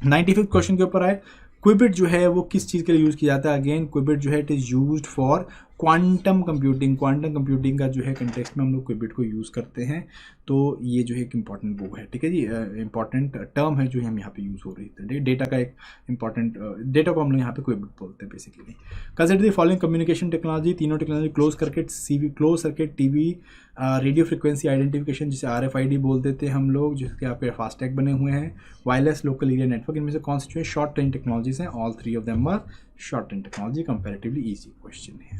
Speaker 1: 95th क्वेश्चन के ऊपर आए, क्विबिट जो है वो किस चीज़ के लिए यूज़ किया जाता है? अगेन क्विबिट जो है it is used for quantum computing. Quantum computing का जो है कंटेक्स्ट में हम लोग क्विबिट को यूज़ करते हैं, तो ये जो है एक इंपॉर्टेंट वो है। ठीक है जी, इंपॉर्टेंट टर्म है जो हम यहाँ पे यूज़ हो रही है, डेटा का एक इंपॉर्टेंट डेटा को हम लोग यहाँ पे क्विबिट बोलते हैं basically. Consider the following communication technology, तीनों technology close circuit, close circuit TV, radio frequency identification जिसे RFID बोल देते हैं हम लोग, जिसके यहाँ पे फास्टैग बने हुए हैं, वायरलेस लोकल एरिया नेटवर्क, इनमें से कौन सी जो है शॉर्ट रेंज टेक्नोलॉजीज हैं? All 3 of them are short range technology. Comparatively easy question है।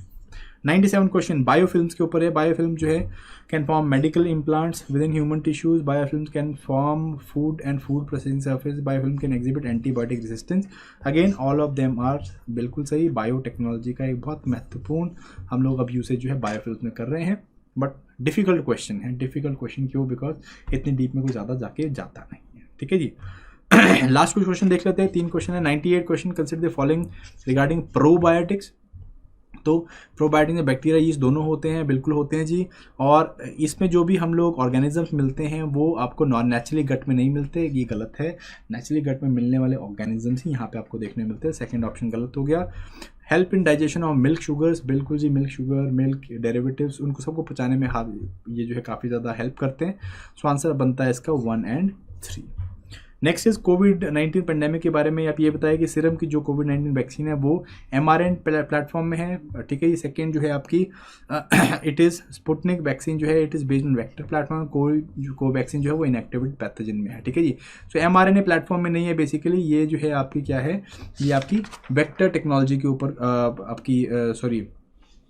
Speaker 1: 97 क्वेश्चन बायोफिल्म्स के ऊपर है। बायोफिल्म जो है can form medical implants within human tissues, biofilm can form food and food processing surface, biofilm can exhibit antibiotic resistance. Again all of them are बिल्कुल सही। Biotechnology का एक बहुत महत्वपूर्ण हम लोग अब यूसेज जो है बायोफिल्म में कर रहे हैं, बट डिफिकल्ट क्वेश्चन है। डिफिकल्ट क्वेश्चन क्यों? बिकॉज इतनी डीप में कोई ज़्यादा जाके जाता नहीं है। ठीक है जी, लास्ट कुछ क्वेश्चन देख लेते हैं। 3 क्वेश्चन है। 98 question, consider the following regarding probiotics. तो प्रोबायोटिक में बैक्टीरिया यीस्ट दोनों होते हैं, बिल्कुल होते हैं जी, और इसमें जो भी हम लोग ऑर्गेनिजम्स मिलते हैं वो आपको नॉन नेचुरली गट में नहीं मिलते, ये गलत है। नेचुरली गट में मिलने वाले ऑर्गेनिजम्स ही यहाँ पे आपको देखने मिलते हैं, सेकंड ऑप्शन गलत हो गया। Help in digestion of milk sugars, बिल्कुल जी, मिल्क शुगर, मिल्क डेरिवेटिव्स, उनको सबको पचाने में ये जो है काफ़ी ज़्यादा हेल्प करते हैं, सो आंसर बनता है इसका 1 and 3। Next is covid pandemic के बारे में आप ये बताया कि सीरम की जो कोविड-19 वैक्सीन है वो mRNA प्लेटफॉर्म में है, ठीक है। ये सेकेंड जो है आपकी इट इज़ स्पुतनिक वैक्सीन जो है it is based on vector platform, को वैक्सीन जो है वो इनएक्टिवेट पैथोजन में है, ठीक है जी। सो mRNA प्लेटफॉर्म में नहीं है बेसिकली, ये जो है आपकी क्या है, ये आपकी वेक्टर टेक्नोलॉजी के ऊपर आपकी सॉरी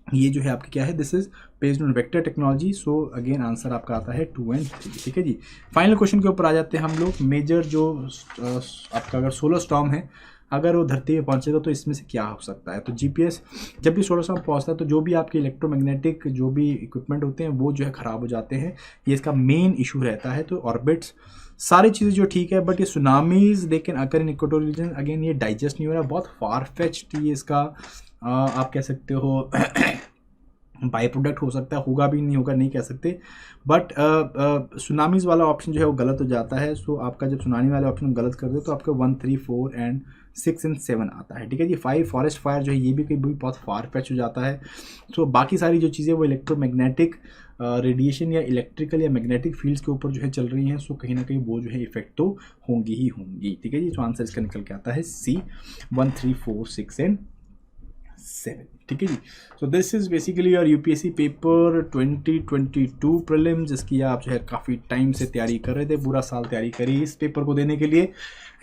Speaker 1: ये जो है आपकी क्या है, this is based on vector technology. So again answer आपका आता है 2 और 3, ठीक है जी। फाइनल क्वेश्चन के ऊपर आ जाते हैं हम लोग। मेजर जो आपका अगर सोलर स्टॉर्म है, अगर वो धरती पे पहुंचेगा तो इसमें से क्या हो सकता है। तो जीपीएस जब भी सोलर स्टॉर्म पहुंचता है तो जो भी आपके इलेक्ट्रोमैग्नेटिक जो भी इक्विपमेंट होते हैं वो जो है ख़राब हो जाते हैं, ये इसका मेन इशू रहता है। तो ऑर्बिट्स सारी चीज़ें जो ठीक है, बट ये tsunamis they can occur in equatorial region, again ये डाइजेस्ट नहीं हो रहा, बहुत फार फेच्ड ये इसका आप कह सकते हो बाई प्रोडक्ट हो सकता है, होगा भी नहीं होगा नहीं कह सकते, बट सुनामीज वाला ऑप्शन जो है वो गलत हो जाता है। सो आपका जब सुनामी वाले ऑप्शन गलत कर दो तो आपका 1, 3, 4 एंड 6 और 7 आता है, ठीक है जी। 5 फॉरेस्ट फायर जो है ये भी कहीं भी बहुत फार फेच हो जाता है। सो बाकी सारी जो चीज़ें वो इलेक्ट्रोमैग्नेटिक रेडिएशन या इलेक्ट्रिकल या मैग्नेटिक फील्ड्स के ऊपर जो है चल रही हैं, सो कहीं ना कहीं वो जो है इफेक्ट तो होंगी ही होंगी, ठीक है जी। तो आंसर इसका निकल के आता है C, 1, 3, 4, 6 एंड 7, ठीक है जी। So this is basically your UPSC paper 2022 prelims, जिसकी आप जो है काफ़ी टाइम से तैयारी कर रहे थे, पूरा साल तैयारी करी इस पेपर को देने के लिए।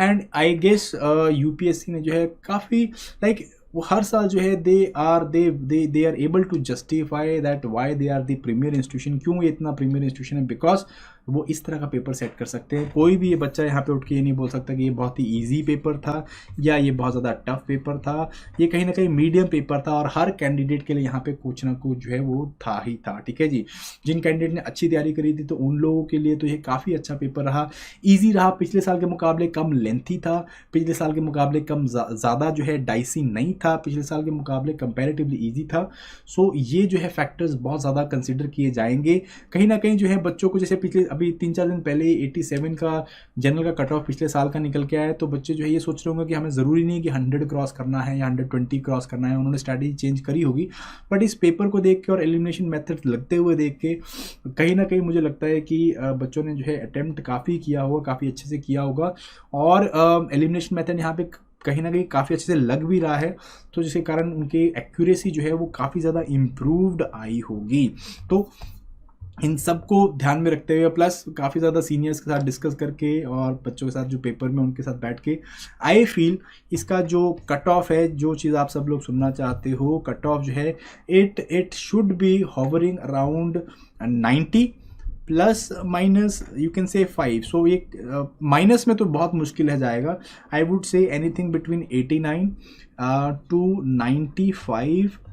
Speaker 1: एंड आई गेस यूपीएससी ने जो है काफ़ी लाइक वो हर साल जो है they are able to justify that why they are the premier institution. क्यों ये इतना प्रीमियर इंस्टीट्यूशन है? बिकॉज वो इस तरह का पेपर सेट कर सकते हैं। कोई भी ये बच्चा यहाँ पे उठ के ये नहीं बोल सकता कि ये बहुत ही इजी पेपर था या ये बहुत ज़्यादा टफ पेपर था। ये कहीं ना कहीं मीडियम पेपर था और हर कैंडिडेट के लिए यहाँ पे कुछ ना कुछ जो है वो था ही था, ठीक है जी। जिन कैंडिडेट ने अच्छी तैयारी करी थी तो उन लोगों के लिए तो ये काफ़ी अच्छा पेपर रहा, ईजी रहा, पिछले साल के मुकाबले कम लेंथी था, पिछले साल के मुकाबले कम ज़्यादा जो है डाइसी नहीं था, पिछले साल के मुकाबले कंपैरेटिवली ईजी था। सो ये जो है फैक्टर्स बहुत ज़्यादा कंसिडर किए जाएंगे। कहीं ना कहीं जो है बच्चों को, जैसे पिछले अभी 3-4 दिन पहले 87 का जनरल का कट ऑफ पिछले साल का निकल के आया, तो बच्चे जो है ये सोच रहे होंगे कि हमें ज़रूरी नहीं कि 100 क्रॉस करना है या 120 क्रॉस करना है, उन्होंने स्ट्रैटेजी चेंज करी होगी। बट इस पेपर को देख के और एलिमिनेशन मेथड लगते हुए देख के कहीं ना कहीं मुझे लगता है कि बच्चों ने जो है अटेम्प्ट काफ़ी किया होगा, काफ़ी अच्छे से किया होगा और एलिमिनेशन मेथड यहाँ पे कहीं ना कहीं काफ़ी अच्छे से लग भी रहा है, तो जिसके कारण उनकी एक्यूरेसी जो है वो काफ़ी ज़्यादा इम्प्रूव्ड आई होगी। तो इन सबको ध्यान में रखते हुए प्लस काफ़ी ज़्यादा सीनियर्स के साथ डिस्कस करके और बच्चों के साथ जो पेपर में उनके साथ बैठ के आई फील इसका जो कट ऑफ है, जो चीज़ आप सब लोग सुनना चाहते हो, कट ऑफ जो है it should be hovering around 90 plus minus you can say 5। सो ये माइनस में तो बहुत मुश्किल है जाएगा। आई would say anything between 89 to 95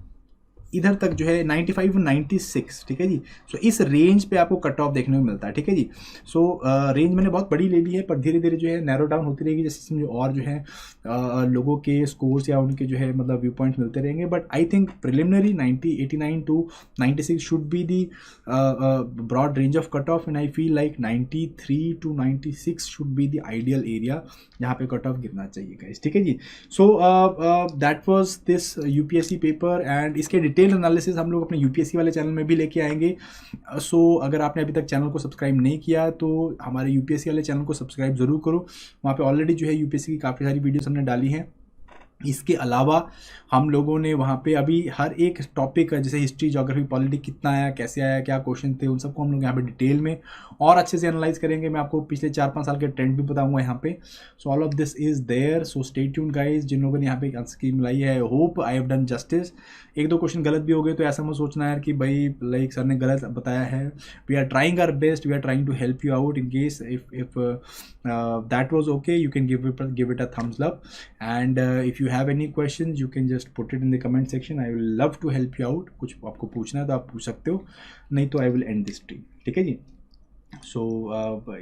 Speaker 1: इधर तक जो है 95 और 96, ठीक है जी। सो इस रेंज पे आपको कट ऑफ देखने को मिलता है, ठीक है जी। सो रेंज मैंने बहुत बड़ी ले ली है, पर धीरे धीरे जो है नैरो डाउन होती रहेगी जैसे इसमें और जो है लोगों के स्कोर्स या उनके जो है मतलब व्यू पॉइंट मिलते रहेंगे। But I think preliminary 89 to 96 should be the broad range of cut off, and I feel like 93 to 96 should be the ideal area जहाँ पे कट ऑफ गिरना चाहिए गाइस, ठीक है जी। So that was this UPSC paper and इसके detail analysis हम लोग अपने यूपीएससी वाले चैनल में भी लेके आएंगे। सो अगर आपने अभी तक चैनल को सब्सक्राइब नहीं किया तो हमारे यूपीएससी वाले चैनल को सब्सक्राइब जरूर करो, वहाँ पे ऑलरेडी जो है यूपीएससी की काफ़ी सारी वीडियोस हमने डाली हैं। इसके अलावा हम लोगों ने वहाँ पे अभी हर एक टॉपिक जैसे हिस्ट्री, ज्योग्राफी, पॉलिटिक कितना आया, कैसे आया, क्या क्वेश्चन थे, उन सबको हम लोग यहाँ पे डिटेल में और अच्छे से एनालाइज करेंगे। मैं आपको पिछले 4-5 साल के ट्रेंड भी बताऊंगा यहाँ पे। So all of this is there, so stay tuned guys. जिन लोगों ने यहाँ पे आंसर स्कीम लाई है, hope I have done justice. 1-2 question गलत भी हो गए तो ऐसा मत सोचना यार कि भाई लाइक सर ने गलत बताया है। We are trying our best, we are trying to help you out. In case if that was okay, you can give it a thumbs up, and if you have any questions you can just put it in the comment section. I will love to help you out. कुछ आपको पूछना है तो आप पूछ सकते हो, नहीं तो I will end this stream, ठीक है जी। So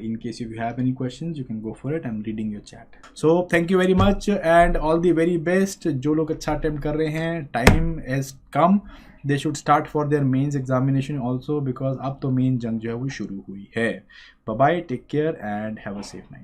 Speaker 1: in case if you have any questions you can go for it. I'm reading your chat. So thank you very much and all the very best. जो लोग अच्छा attempt कर रहे हैं, time has come, they should start for their mains examination also, because अब तो main जंग जो है वो शुरू हुई है। Bye bye, take care and have a safe night.